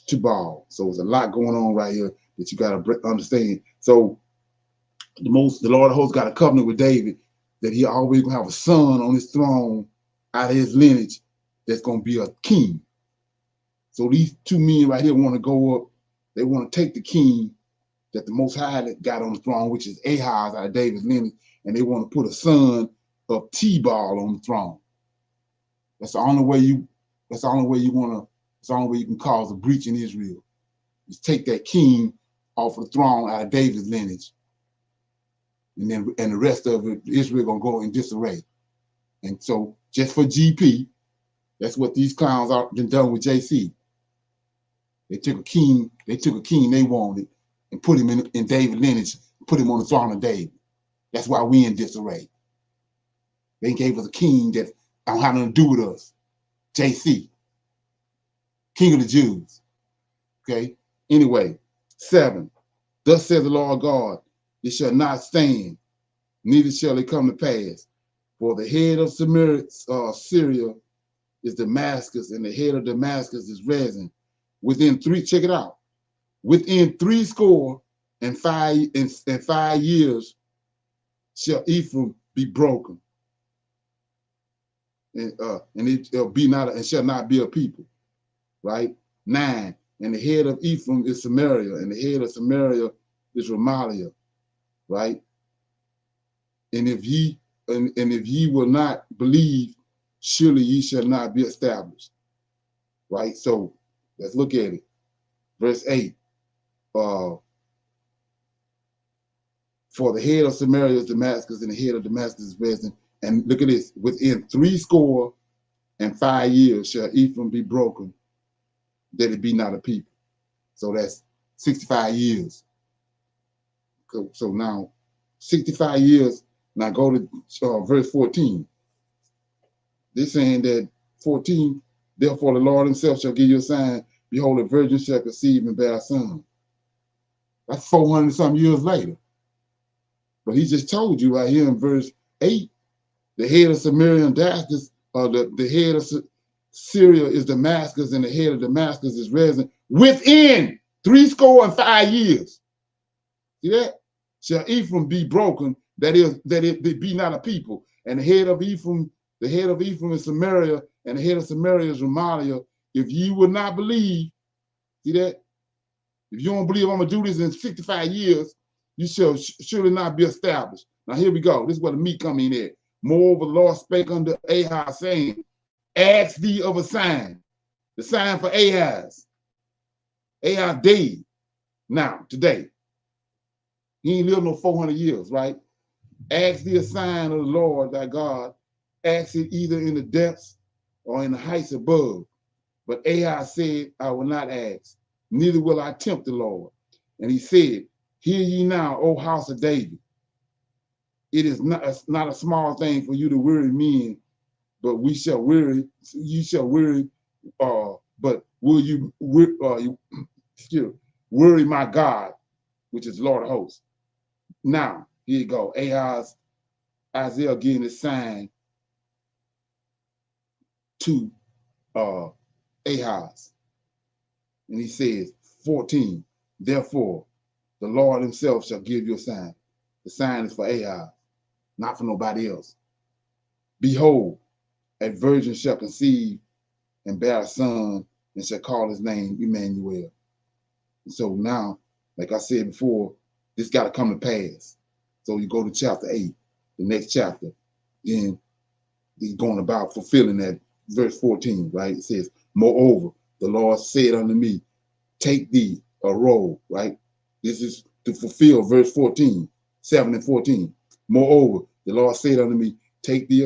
Tubal. So there's a lot going on right here that you got to understand. So the Lord of hosts got a covenant with David that he always gonna have a son on his throne out of his lineage that's gonna be a king. So these two men right here want to go up. They want to take the king that the Most High got on the throne, which is Ahaz out of David's lineage, and they want to put a son of Tubal on the throne. That's the only way you. That's the only way you want to. It's the only way you can cause a breach in Israel. Is take that king off the throne out of David's lineage, and the rest of it, Israel gonna go in disarray. And so, just for GP, that's what these clowns are been done with JC. They took a king they wanted and put him in David's lineage, put him on the throne of David. That's why we in disarray. They gave us a king that don't have nothing to do with us. JC, King of the Jews. Okay. Anyway, 7. Thus says the Lord God, it shall not stand, neither shall it come to pass. For the head of Syria is Damascus, and the head of Damascus is Rezin. Check it out. Within 65 years shall Ephraim be broken, and it be not and shall not be a people. Right? 9. And the head of Ephraim is Samaria, and the head of Samaria is Remaliah. Right? And if ye will not believe, surely ye shall not be established. Right? So let's look at it. Verse 8. For the head of Samaria is Damascus, and the head of Damascus is Rezin. And look at this. Within 65 years shall Ephraim be broken, that it be not a people. So that's 65 years. So now, 65 years. Now go to verse 14. They're saying that 14, therefore the Lord himself shall give you a sign. Behold, a virgin shall conceive and bear a son. That's 400 some years later. But he just told you right here in verse 8, the head of Samaria and Damascus, the head of Syria is Damascus, and the head of Damascus is Rezin. Within 65 years. See that? Shall Ephraim be broken, that it be not a people. And the head of Ephraim is Samaria, and the head of Samaria is Remaliah. If ye will not believe, see that? If you don't believe I'm gonna do this in 65 years, you shall surely not be established. Now here we go. This is where the meat come in at. Moreover, the Lord spake unto Ahaz, saying, ask thee of a sign. The sign for Ahaz. Ahaz dead now, today. He ain't lived no 400 years, right? Ask thee a sign of the Lord thy God. Ask it either in the depths or in the heights above. But Ahaz said, I will not ask, neither will I tempt the Lord. And he said, hear ye now, O house of David. It is not a small thing for you to weary men, but you shall weary, but will you worry my God, which is Lord of hosts. Now, here you go. Isaiah giving a sign to Ahaz. And he says, 14, therefore, the Lord himself shall give you a sign. The sign is for Ahaz, not for nobody else. Behold, a virgin shall conceive and bear a son, and shall call his name Emmanuel. And so now, like I said before, this got to come to pass. So you go to chapter 8, the next chapter, then he's going about fulfilling that verse 14, right? It says, moreover, the Lord said unto me, take thee a roll, right? This is to fulfill verse 14, 7 and 14. Moreover, the Lord said unto me, take thee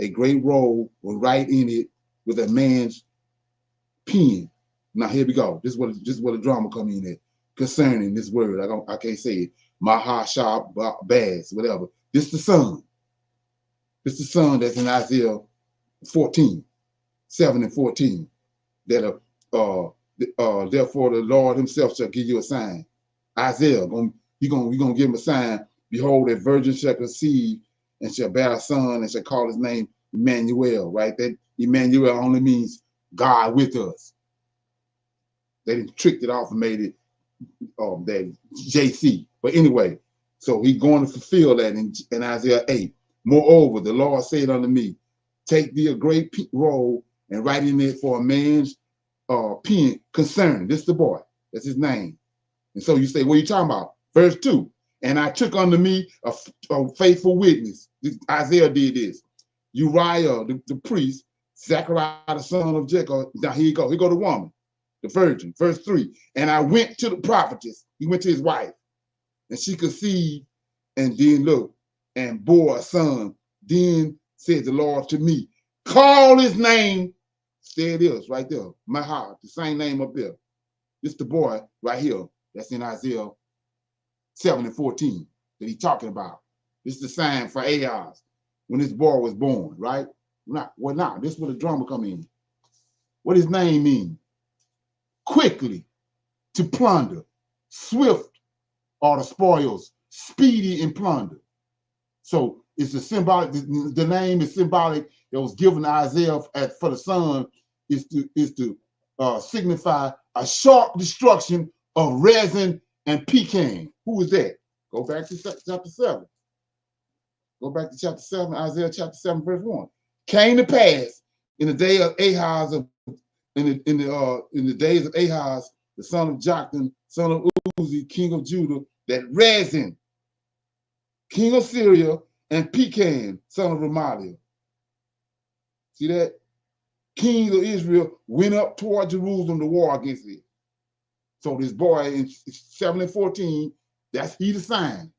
a great roll, and write in it with a man's pen, Now here we go. This is where the drama come in at concerning this word. I can't say it. Mahashab Baz, whatever. This the son. This the son that's in Isaiah 14, 7 and 14. That therefore the Lord himself shall give you a sign. Isaiah, we're gonna give him a sign. Behold, a virgin shall conceive and shall bear a son and shall call his name Emmanuel, right? That Emmanuel only means God with us. They didn't tricked it off and made it that JC. But anyway, so he's going to fulfill that in Isaiah 8. Moreover, the Lord said unto me, take thee a great roll and write in it for a man's pen concern. This is the boy. That's his name. And so you say, what are you talking about? Verse 2. And I took unto me a faithful witness. Isaiah did this. Uriah, the priest, Zechariah, the son of Jacob. Now here you go. Here go the woman, the virgin. Verse 3. And I went to the prophetess. He went to his wife. And she conceived and then look and bore a son. Then said the Lord to me, call his name. There it is, right there. Mahar, the same name up there. This the boy right here. That's in Isaiah 7 and 14 that he's talking about. This is the sign for Ahaz when this boy was born, right? Now, this is where the drama come in. What his name mean? Quickly, to plunder, swift are the spoils, speedy in plunder. So it's a symbolic, the name is symbolic that was given to Isaiah for the son is to signify a sharp destruction of resin and pecan. Who is that? Go back to chapter 7. Go back to chapter 7, Isaiah chapter 7, verse 1. Came to pass in the day of Ahaz, in the days of Ahaz, the son of Jotham, son of Uzi, king of Judah, that Rezin, king of Syria, and Pecan, son of Remaliah. See that? Kings of Israel went up toward Jerusalem to war against it. So this boy in 7 and 14, that's he the sign.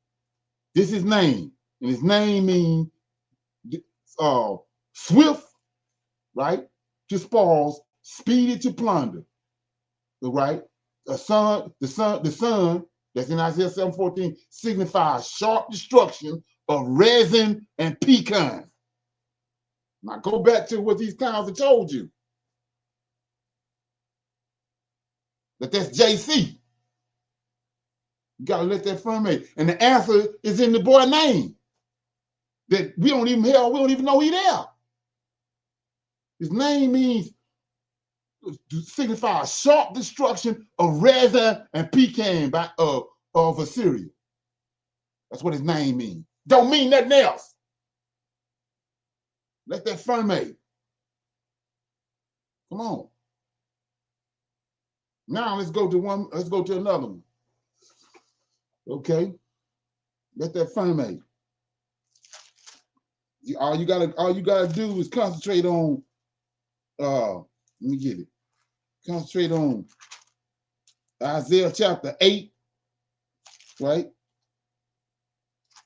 This is his name. And his name means swift, right? To spoils, speedy to plunder. Right? The son that's in Isaiah 7:14 signifies sharp destruction of resin and pecan. Now go back to what these towns have told you. That's JC. You gotta let that ferment. And the answer is in the boy's name. That we don't even know he there. His name means to signify sharp destruction of resin and pecan of Assyria. That's what his name means. Don't mean nothing else. Let that ferment. Come on. Now let's go to another one. Okay. Let that ferment. All you gotta do is concentrate on let me get it. Concentrate on Isaiah chapter 8, right?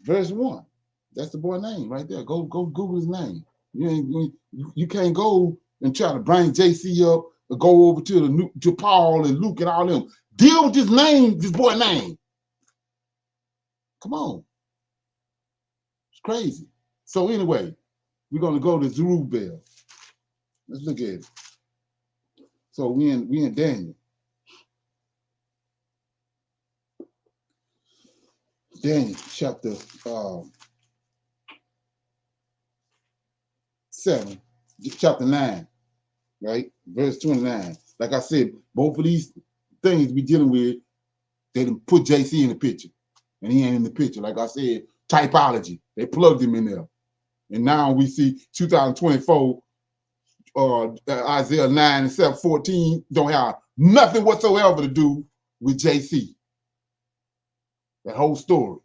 Verse 1. That's the boy's name right there. Go Google his name. You can't go and try to bring JC up or go over to Paul and Luke and all them. Deal with this name, this boy's name. Come on. It's crazy. So anyway, we're gonna go to Zerubbabel. Let's look at it. So we in Daniel. Daniel chapter 7, chapter 9, right? Verse 29. Like I said, both of these things we dealing with, they didn't put JC in the picture. And he ain't in the picture. Like I said, typology. They plugged him in there. And now we see 2024, Isaiah 9 and 7:14 don't have nothing whatsoever to do with JC. That whole story.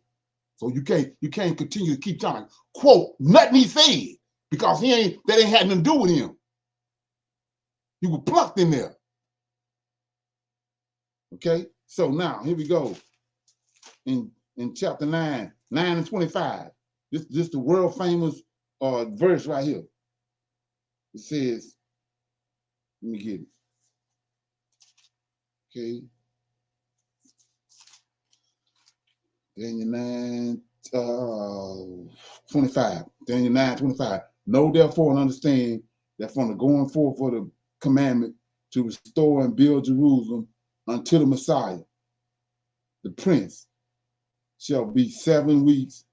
So you can't continue to keep trying to quote nothing he said because that ain't had nothing to do with him. He was plucked in there. Okay, so now here we go. In chapter 9 and 25. This the world famous verse right here. It says, let me get it. Okay. Daniel 9, 25. Daniel 9:25. Know therefore and understand that from the going forth of the commandment to restore and build Jerusalem until the Messiah, the Prince, shall be 7 weeks.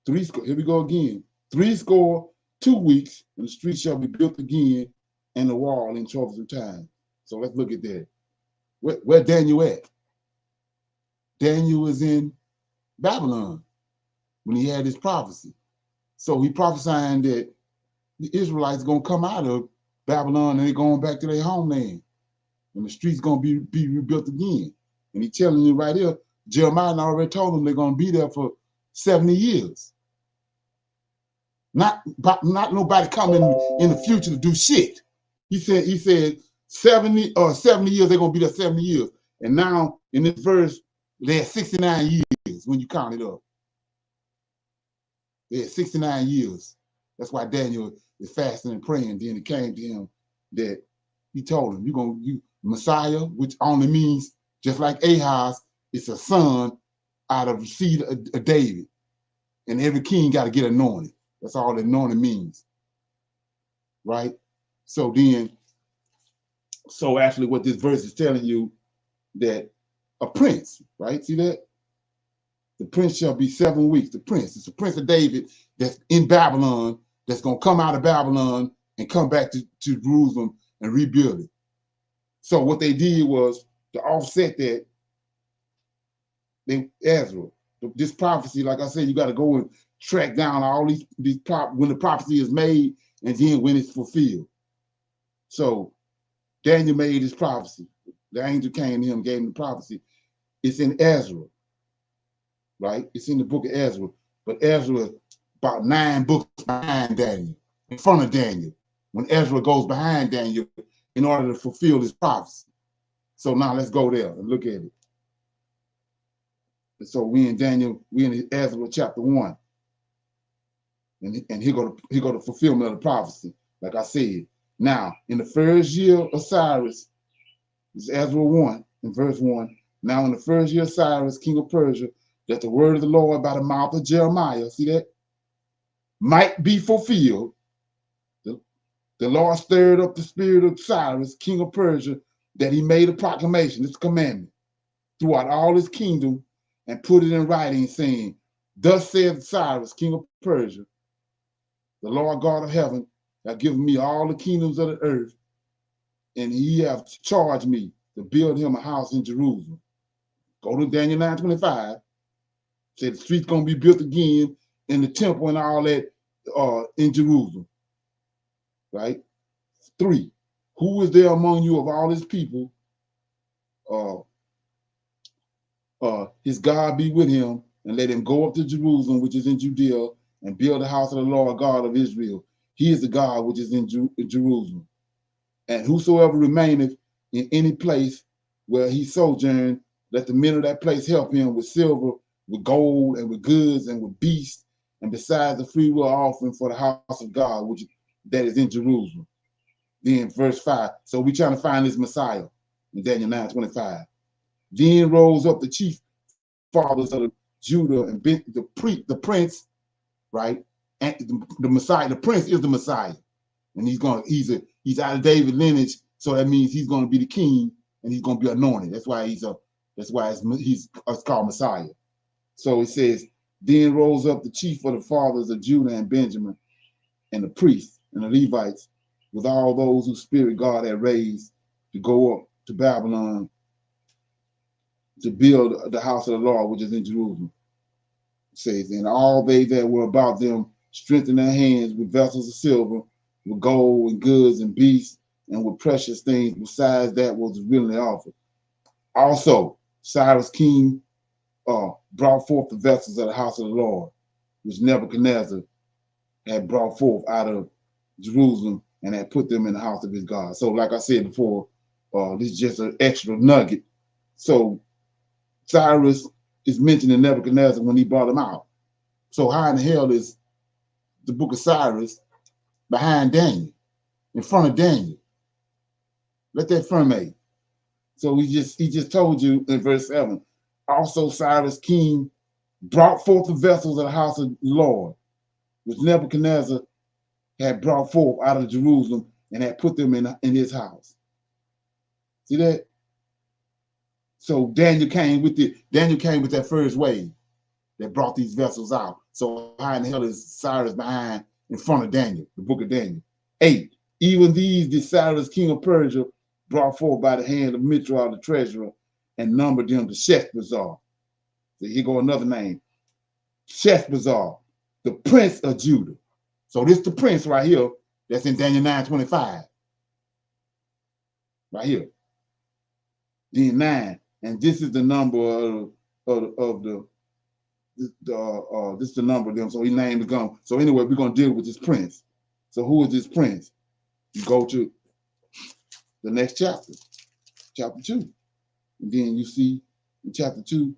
Here we go again. 62 weeks, and the street shall be built again, and the wall in troublesome time. So let's look at that. Where Daniel at? Daniel was in Babylon when he had his prophecy. So he prophesying that the Israelites gonna come out of Babylon and they're going back to their homeland. And the streets gonna be rebuilt again. And he telling you right here, Jeremiah already told them they're gonna be there for 70 years. Not nobody coming in the future to do shit. He said 70 years, they're gonna be there 70 years. And now in this verse, they're 69 years when you count it up. They're 69 years. That's why Daniel is fasting and praying. Then it came to him that he told him, you Messiah, which only means, just like Ahaz, it's a son out of the seed of David. And every king got to get anointed. That's all anointing means. Right? So actually what this verse is telling you, that a prince, right? See that? The prince shall be 7 weeks. The prince, it's the prince of David that's in Babylon, that's going to come out of Babylon and come back to Jerusalem and rebuild it. So what they did was to offset that, Ezra, this prophecy, like I said, you got to go and track down all these when the prophecy is made and then when it's fulfilled. So Daniel made his prophecy. The angel came to him, gave him the prophecy. It's in Ezra, right? It's in the book of Ezra. But Ezra is about 9 books behind Daniel, in front of Daniel, when Ezra goes behind Daniel in order to fulfill his prophecy. So now let's go there and look at it. And so we in Ezra chapter 1. And here go the fulfillment of the prophecy, like I said. Now, in the first year of Cyrus, it's Ezra 1, in verse 1. Now, in the first year of Cyrus, king of Persia, that the word of the Lord by the mouth of Jeremiah, see that, might be fulfilled. The Lord stirred up the spirit of Cyrus, king of Persia, that he made a proclamation, this commandment, throughout all his kingdom, and put it in writing, saying, thus saith Cyrus, king of Persia, the Lord God of heaven hath given me all the kingdoms of the earth, and he hath charged me to build him a house in Jerusalem. Go to Daniel 9:25. Say the street's gonna be built again, in the temple and all that in Jerusalem. Right? 3. Who is there among you of all his people? His God be with him, and let him go up to Jerusalem, which is in Judea, and build the house of the Lord God of Israel. He is the God which is in Jerusalem. And whosoever remaineth in any place where he sojourned, let the men of that place help him with silver, with gold, and with goods, and with beasts, and besides the free will offering for the house of God, which that is in Jerusalem. Then verse 5. So we're trying to find this Messiah in Daniel 9:25. Then rose up the chief fathers of Judah and the prince, right? And the Messiah, the prince is the Messiah. And he's out of David lineage, so that means he's going to be the king and he's going to be anointed. That's why he's called Messiah. So it says, then rose up the chief of the fathers of Judah and Benjamin, and the priests and the Levites, with all those whose spirit God had raised to go up to Babylon to build the house of the Lord, which is in Jerusalem. It says, and all they that were about them strengthened their hands with vessels of silver, with gold and goods and beasts, and with precious things besides that was willingly offered. Also, Cyrus king brought forth the vessels of the house of the Lord, which Nebuchadnezzar had brought forth out of Jerusalem and had put them in the house of his God. So like I said before, this is just an extra nugget. So Cyrus is mentioned in Nebuchadnezzar when he brought him out. So how in the hell is the book of Cyrus behind Daniel, in front of Daniel? Let that ferment. So he just told you in verse 7. Also Cyrus king brought forth the vessels of the house of the Lord, which Nebuchadnezzar had brought forth out of Jerusalem and had put them in his house. See that? So Daniel came with that first wave that brought these vessels out. So how in the hell is Cyrus behind in front of Daniel, the book of Daniel? 8. Even these did Cyrus, king of Persia, brought forth by the hand of Mithra, the treasurer, and numbered them to Sheshbazzar. So here go another name. Sheshbazzar, the prince of Judah. So this the prince right here that's in Daniel 9:25. Right here. Then 9. And this is the number of the this is the number of them. So he named the gun. So anyway, we're gonna deal with this prince. So who is this prince? You go to the next chapter, chapter 2. And then you see in chapter 2,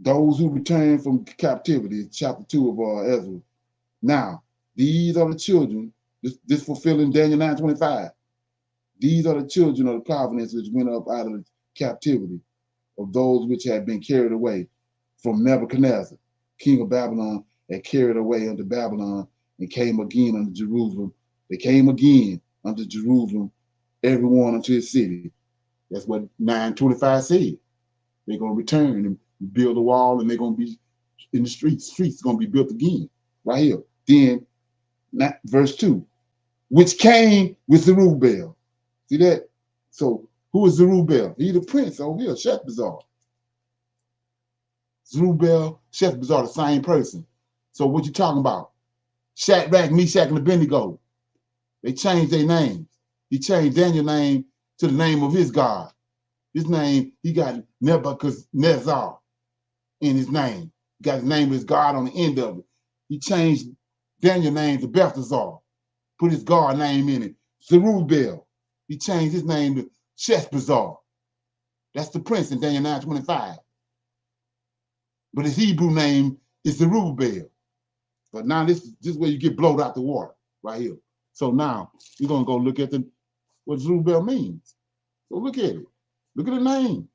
those who return from captivity, chapter 2 of Ezra. Now, these are the children, this fulfilling Daniel 9:25. These are the children of the province which went up out of the captivity of those which had been carried away from Nebuchadnezzar, king of Babylon, and carried away unto Babylon, and came again unto Jerusalem. They came again unto Jerusalem, everyone unto his city. That's what 9:25 said. They're going to return and build a wall, and they're going to be in the streets. Streets going to be built again, right here. Then, verse 2, which came with Zerubbabel. See that? So, who is Zerubbabel? He's the prince over here, Sheshbazzar. Zerubbabel, Sheshbazzar, the same person. So, what you talking about? Shadrach, Meshach, and Abednego. They changed their names. He changed Daniel's name to the name of his God. His name, he got Nebuchadnezzar in his name. He got his name of his God on the end of it. He changed Daniel's name to Belteshazzar, put his God name in it. Zerubbabel, he changed his name to Sheshbazzar. That's the prince in Daniel 9:25. But his Hebrew name is Zerubbabel. But now this is where you get blown out the water, right here. So now we're going to go look at what Zerubbabel means. So look at it. Look at the name.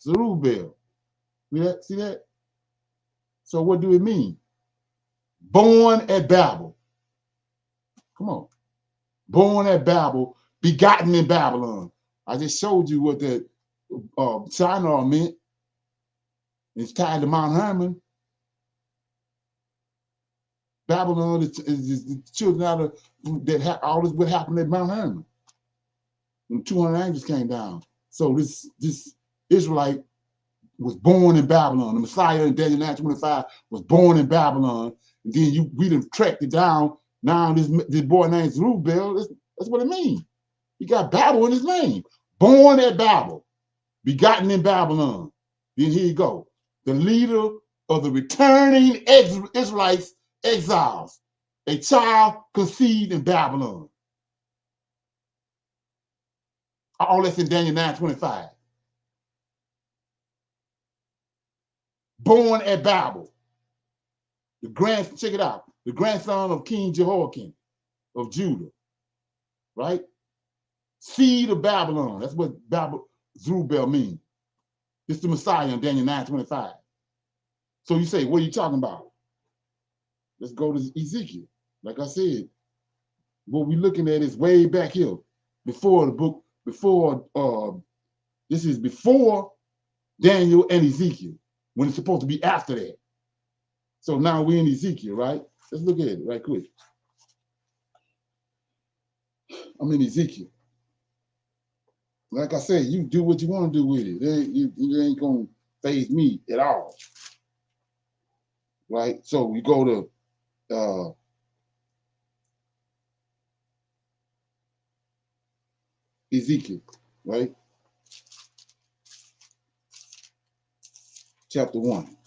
Zerubbabel. See that? So what do it mean? Born at Babel. Come on. Born at Babel, begotten in Babylon. I just showed you what that Shinar meant. It's tied to Mount Hermon. Babylon is the children out of that all this what happened at Mount Hermon. When 200 angels came down. So this Israelite was born in Babylon. The Messiah in Daniel 9:25 was born in Babylon. And then we done tracked it down. Now this boy named Zerubbabel, that's what it means. He got Babel in his name. Born at Babel, begotten in Babylon. Then here you go. The leader of the returning Israelites exiles. A child conceived in Babylon. All that's in Daniel 9:25. Born at Babel. Check it out. The grandson of King Jehoiakim of Judah. Right? Seed of Babylon. That's what Zerubbabel means. It's the Messiah in Daniel 9:25. So you say, what are you talking about? Let's go to Ezekiel. Like I said, what we're looking at is way back here. Before the book, this is before Daniel and Ezekiel, when it's supposed to be after that. So now we're in Ezekiel, right? Let's look at it right quick. I'm in Ezekiel. Like I said, you do what you want to do with it. It ain't going to faze me at all. Right? So we go to Ezekiel, right? Chapter 1.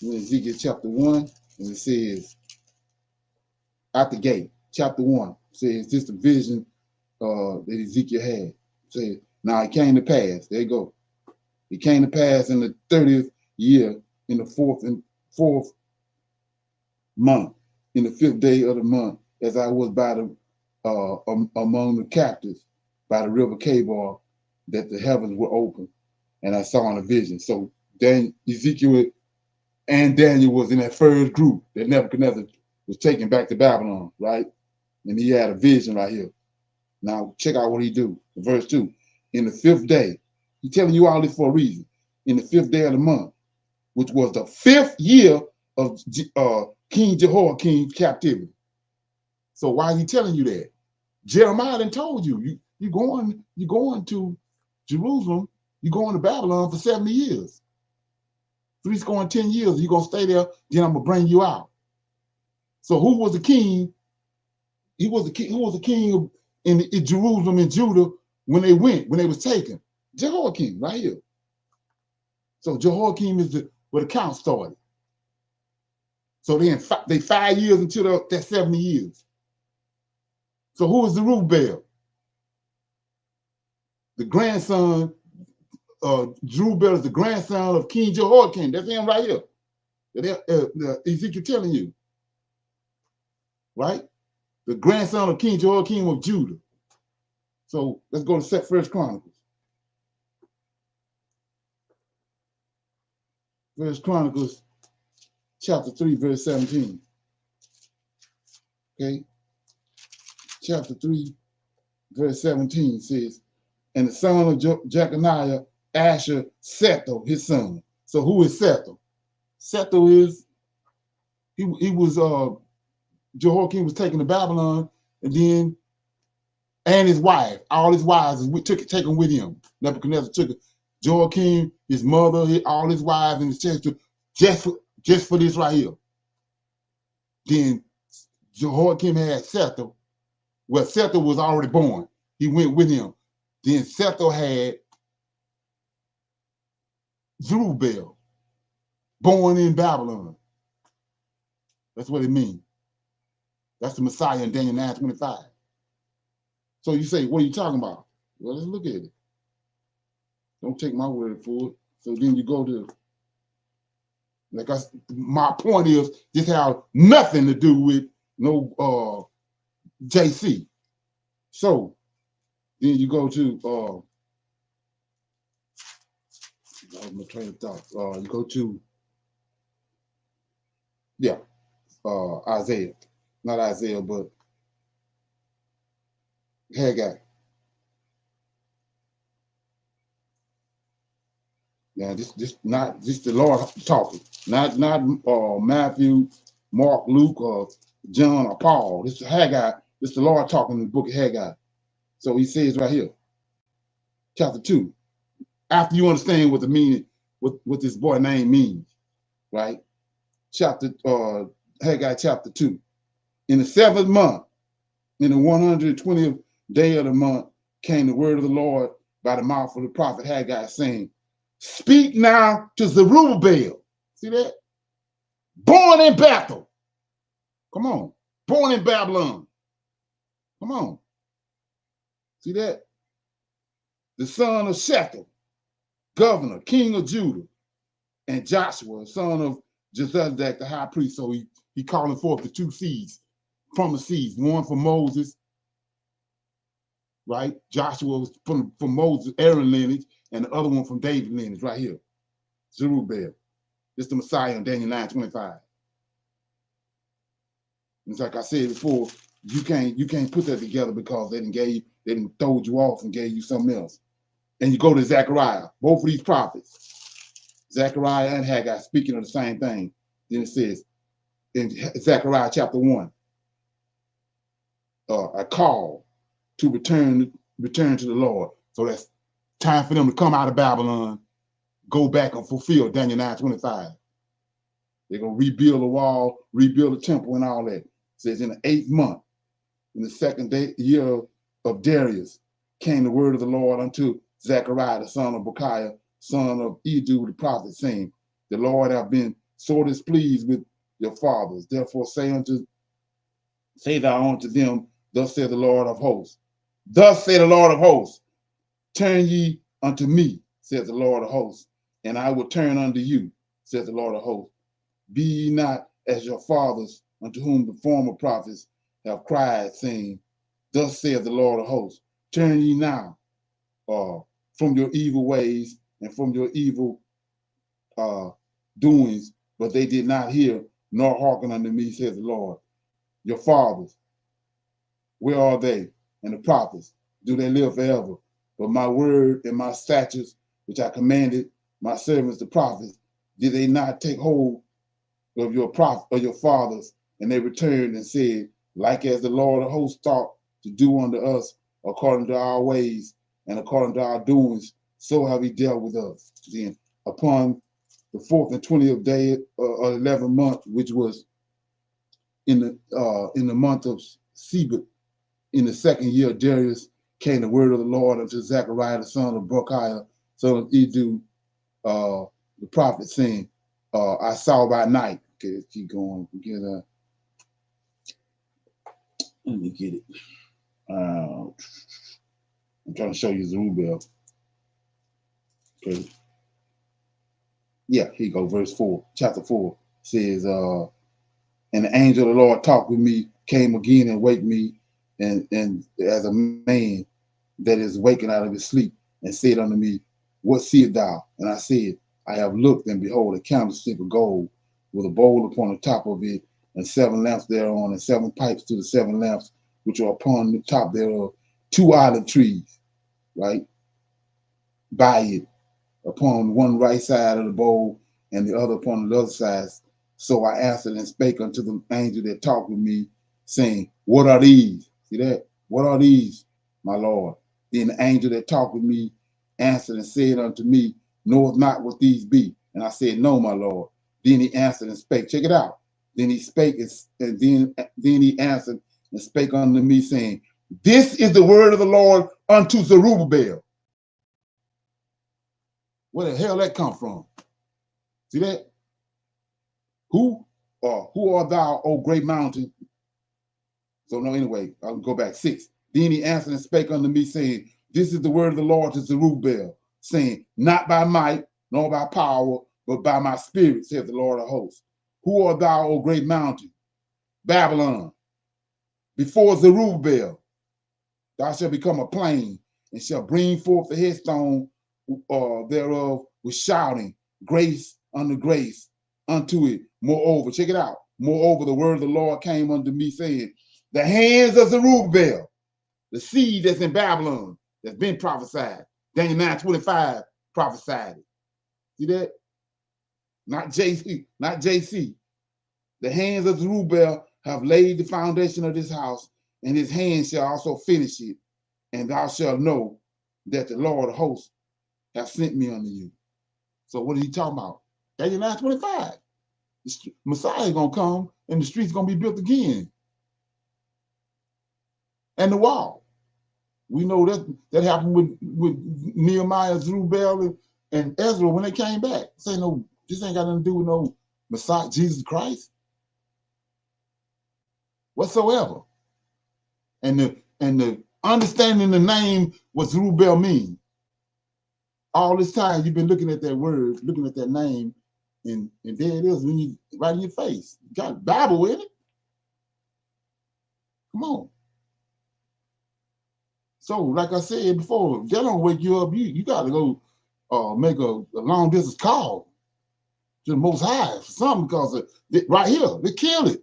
In Ezekiel chapter 1, and it says, out the gate, chapter 1, says this the vision that Ezekiel had. It says, now it came to pass, there you go. It came to pass in the 30th year, in the fourth month, in the 5th day of the month, as I was by the among the captives by the river Kabar, that the heavens were open, and I saw in a vision. So then Ezekiel and Daniel was in that first group that Nebuchadnezzar was taken back to Babylon, right? And he had a vision right here. Now check out what he do. Verse 2. In the 5th day, he's telling you all this for a reason. In the 5th day of the month, which was the 5th year of King Jehoiakim's captivity. So why is he telling you that? Jeremiah done told you, you're going to Jerusalem, you're going to Babylon for 70 years. 3 score and 10 years, you're gonna stay there, then I'm gonna bring you out. So who was the king? Who was the king in Jerusalem and Judah when they was taken? Jehoiakim, right here. So Jehoiakim is where the count started. So then they 5 years until that 70 years. So who is Zerubbabel? The grandson, Zerubbabel is the grandson of King Jehoiakim. That's him right here. Ezekiel telling you. Right? The grandson of King Jehoiakim of Judah. So let's go to First Chronicles. First Chronicles chapter 3, verse 17. Okay? Chapter 3, verse 17 says, and the son of Jeconiah, Asher, Sethel, his son. So who is Sethel? Sethel is, he was, Jehoiakim was taken to Babylon, and his wife, all his wives, taken with him. Nebuchadnezzar took it. Jehoiakim, his mother, all his wives, and his children, just for this right here. Then Jehoiakim had Sethel. Well, Sethel was already born. He went with him. Then Sethel had Zerubbabel, born in Babylon. That's what it means. That's the Messiah in Daniel 9:25. So you say, what are you talking about? Well, let's look at it. Don't take my word for it. So then you go to, my point is, this has nothing to do with no JC. So then you go to, my train of thought. You go to, Isaiah. Not Isaiah, but Haggai. Now, this not just the Lord talking, not Matthew, Mark, Luke, or John, or Paul. This is Haggai. This is the Lord talking in the book of Haggai. So he says right here, chapter 2. After you understand what the meaning, what this boy name means, right? Haggai chapter 2. In the 7th month, in the 120th day of the month, came the word of the Lord by the mouth of the prophet Haggai, saying, speak now to Zerubbabel. See that? Born in Bethel. Come on. Born in Babylon. Come on. See that? The son of Shethel, governor, king of Judah, and Joshua, son of Jehozadak, the high priest. So he calling forth the 2 seeds from the seeds, one for Moses, right? Joshua was from Moses, Aaron lineage, and the other one from David lineage, right here. Zerubbabel. This is the Messiah in Daniel 9:25. It's like I said before, you can't put that together because they didn't throw you off and gave you something else. And you go to Zechariah, both of these prophets, Zechariah and Haggai, speaking of the same thing. Then it says in Zechariah chapter 1, a call to return to the Lord. So that's time for them to come out of Babylon, go back and fulfill Daniel 9:25. They're going to rebuild the wall, rebuild the temple and all that. It says in the 8th month, in the 2nd year of Darius, came the word of the Lord unto Zechariah, the son of Bechiah, son of Edu, the prophet, saying, the Lord have been sore displeased with your fathers. Therefore say thou unto them, thus saith the Lord of hosts. Thus saith the Lord of hosts, turn ye unto me, saith the Lord of hosts, and I will turn unto you, saith the Lord of hosts. Be ye not as your fathers unto whom the former prophets have cried, saying, Thus saith the Lord of hosts, turn ye now from your evil ways and from your evil doings. But they did not hear nor hearken unto me, says the Lord. Your fathers, where are they? And the prophets, do they live forever? But my word and my statutes, which I commanded my servants the prophets, did they not take hold of your fathers? And they returned and said, like as the Lord of hosts thought to do unto us according to our ways and according to our doings, so have he dealt with us. Then upon the 4th and 20th day of 11th month, which was in the month of Sabbath, in the second year of Darius, came the word of the Lord unto Zechariah the son of Berechiah, son of Edu, the prophet, saying, I saw by night. Okay, let's keep going. Let me get it. I'm trying to show you Zerubbabel. Okay. Yeah, here you go. Verse 4, chapter 4 says, and the angel of the Lord talked with me, came again and waked me, and as a man that is waking out of his sleep, and said unto me, What seest thou? And I said, I have looked, and behold, a candlestick of gold, with a bowl upon the top of it, and 7 lamps thereon, and 7 pipes to the 7 lamps which are upon the top thereof, 2 olive trees, right, by it, upon one right side of the bowl, and the other upon the other side. So I answered and spake unto the angel that talked with me, saying, What are these? See that? What are these, my Lord? Then the angel that talked with me answered and said unto me, Knoweth not what these be? And I said, No, my Lord. Then he answered and spake. Check it out. Then he spake, and then he answered and spake unto me, saying, This is the word of the Lord unto Zerubbabel. Where the hell that come from? See that? Who art thou, O great mountain? So no, anyway, I'll go back 6. Then he answered and spake unto me, saying, This is the word of the Lord to Zerubbabel, saying, Not by might, nor by power, but by my spirit, saith the Lord of hosts. Who art thou, O great mountain? Babylon. Before Zerubbabel, thou shalt become a plain, and shalt bring forth the headstone thereof with shouting, grace unto it. Moreover, check it out. Moreover, the word of the Lord came unto me, saying, The hands of Zerubbabel, the seed that's in Babylon, that's been prophesied. Daniel 9:25 prophesied it. See that? Not JC. The hands of Zerubbabel have laid the foundation of this house, and his hands shall also finish it. And thou shalt know that the Lord of hosts hath sent me unto you. So what is he talking about? Daniel 9:25. The Messiah is going to come, and the street's going to be built again. And the wall. We know that happened with Nehemiah, Zerubbabel, and Ezra when they came back. This ain't got nothing to do with no Messiah, Jesus Christ, whatsoever. And the understanding the name what Zerubbabel means. All this time you've been looking at that word, looking at that name, and there it is when you right in your face. You got a Bible in it. Come on. So, like I said before, if that don't wake you up, you got to go make a long distance call to the Most High for something, because right here, they killed it.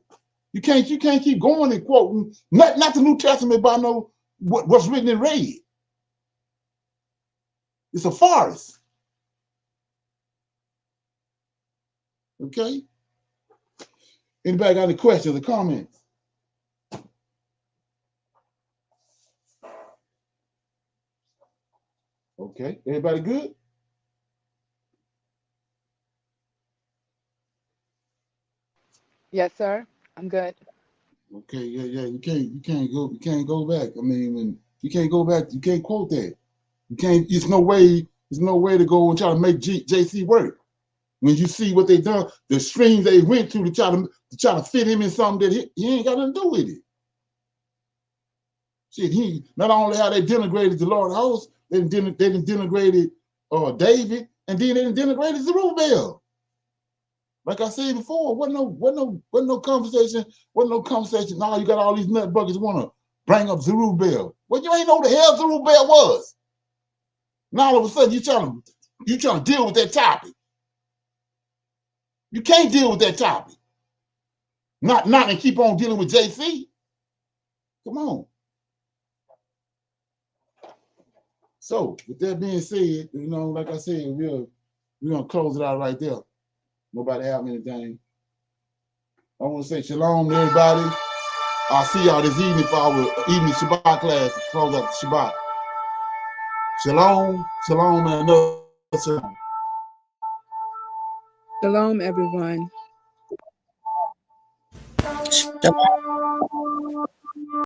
You can't keep going and quoting not the New Testament, but I know what's written in red. It's a farce. Okay. Anybody got any questions or comments? Okay. Everybody good? Yes, sir. I'm good. Okay. Yeah. You can't go back. I mean, when you can't go back, you can't quote that. You can't. There's no way to go and try to make JC work. When you see what they done, the streams they went to try to fit him in something that he ain't got nothing to do with it. Shit, he not only how they denigrated the Lord of hosts, they denigrated David, and then they denigrated Zerubbabel. Like I said before, wasn't no conversation. Now you got all these nut buckets want to bring up Zerubbabel. Well, you ain't know the hell Zerubbabel was. Now all of a sudden you trying to deal with that topic. You can't deal with that topic. Not and keep on dealing with JC. Come on. So with that being said, like I said, we're gonna close it out right there. Nobody have anything. I want to say shalom to everybody. I'll see y'all this evening for our evening Shabbat class to close out the Shabbat. Shalom, shalom, and another shalom. Shalom, everyone. Shalom.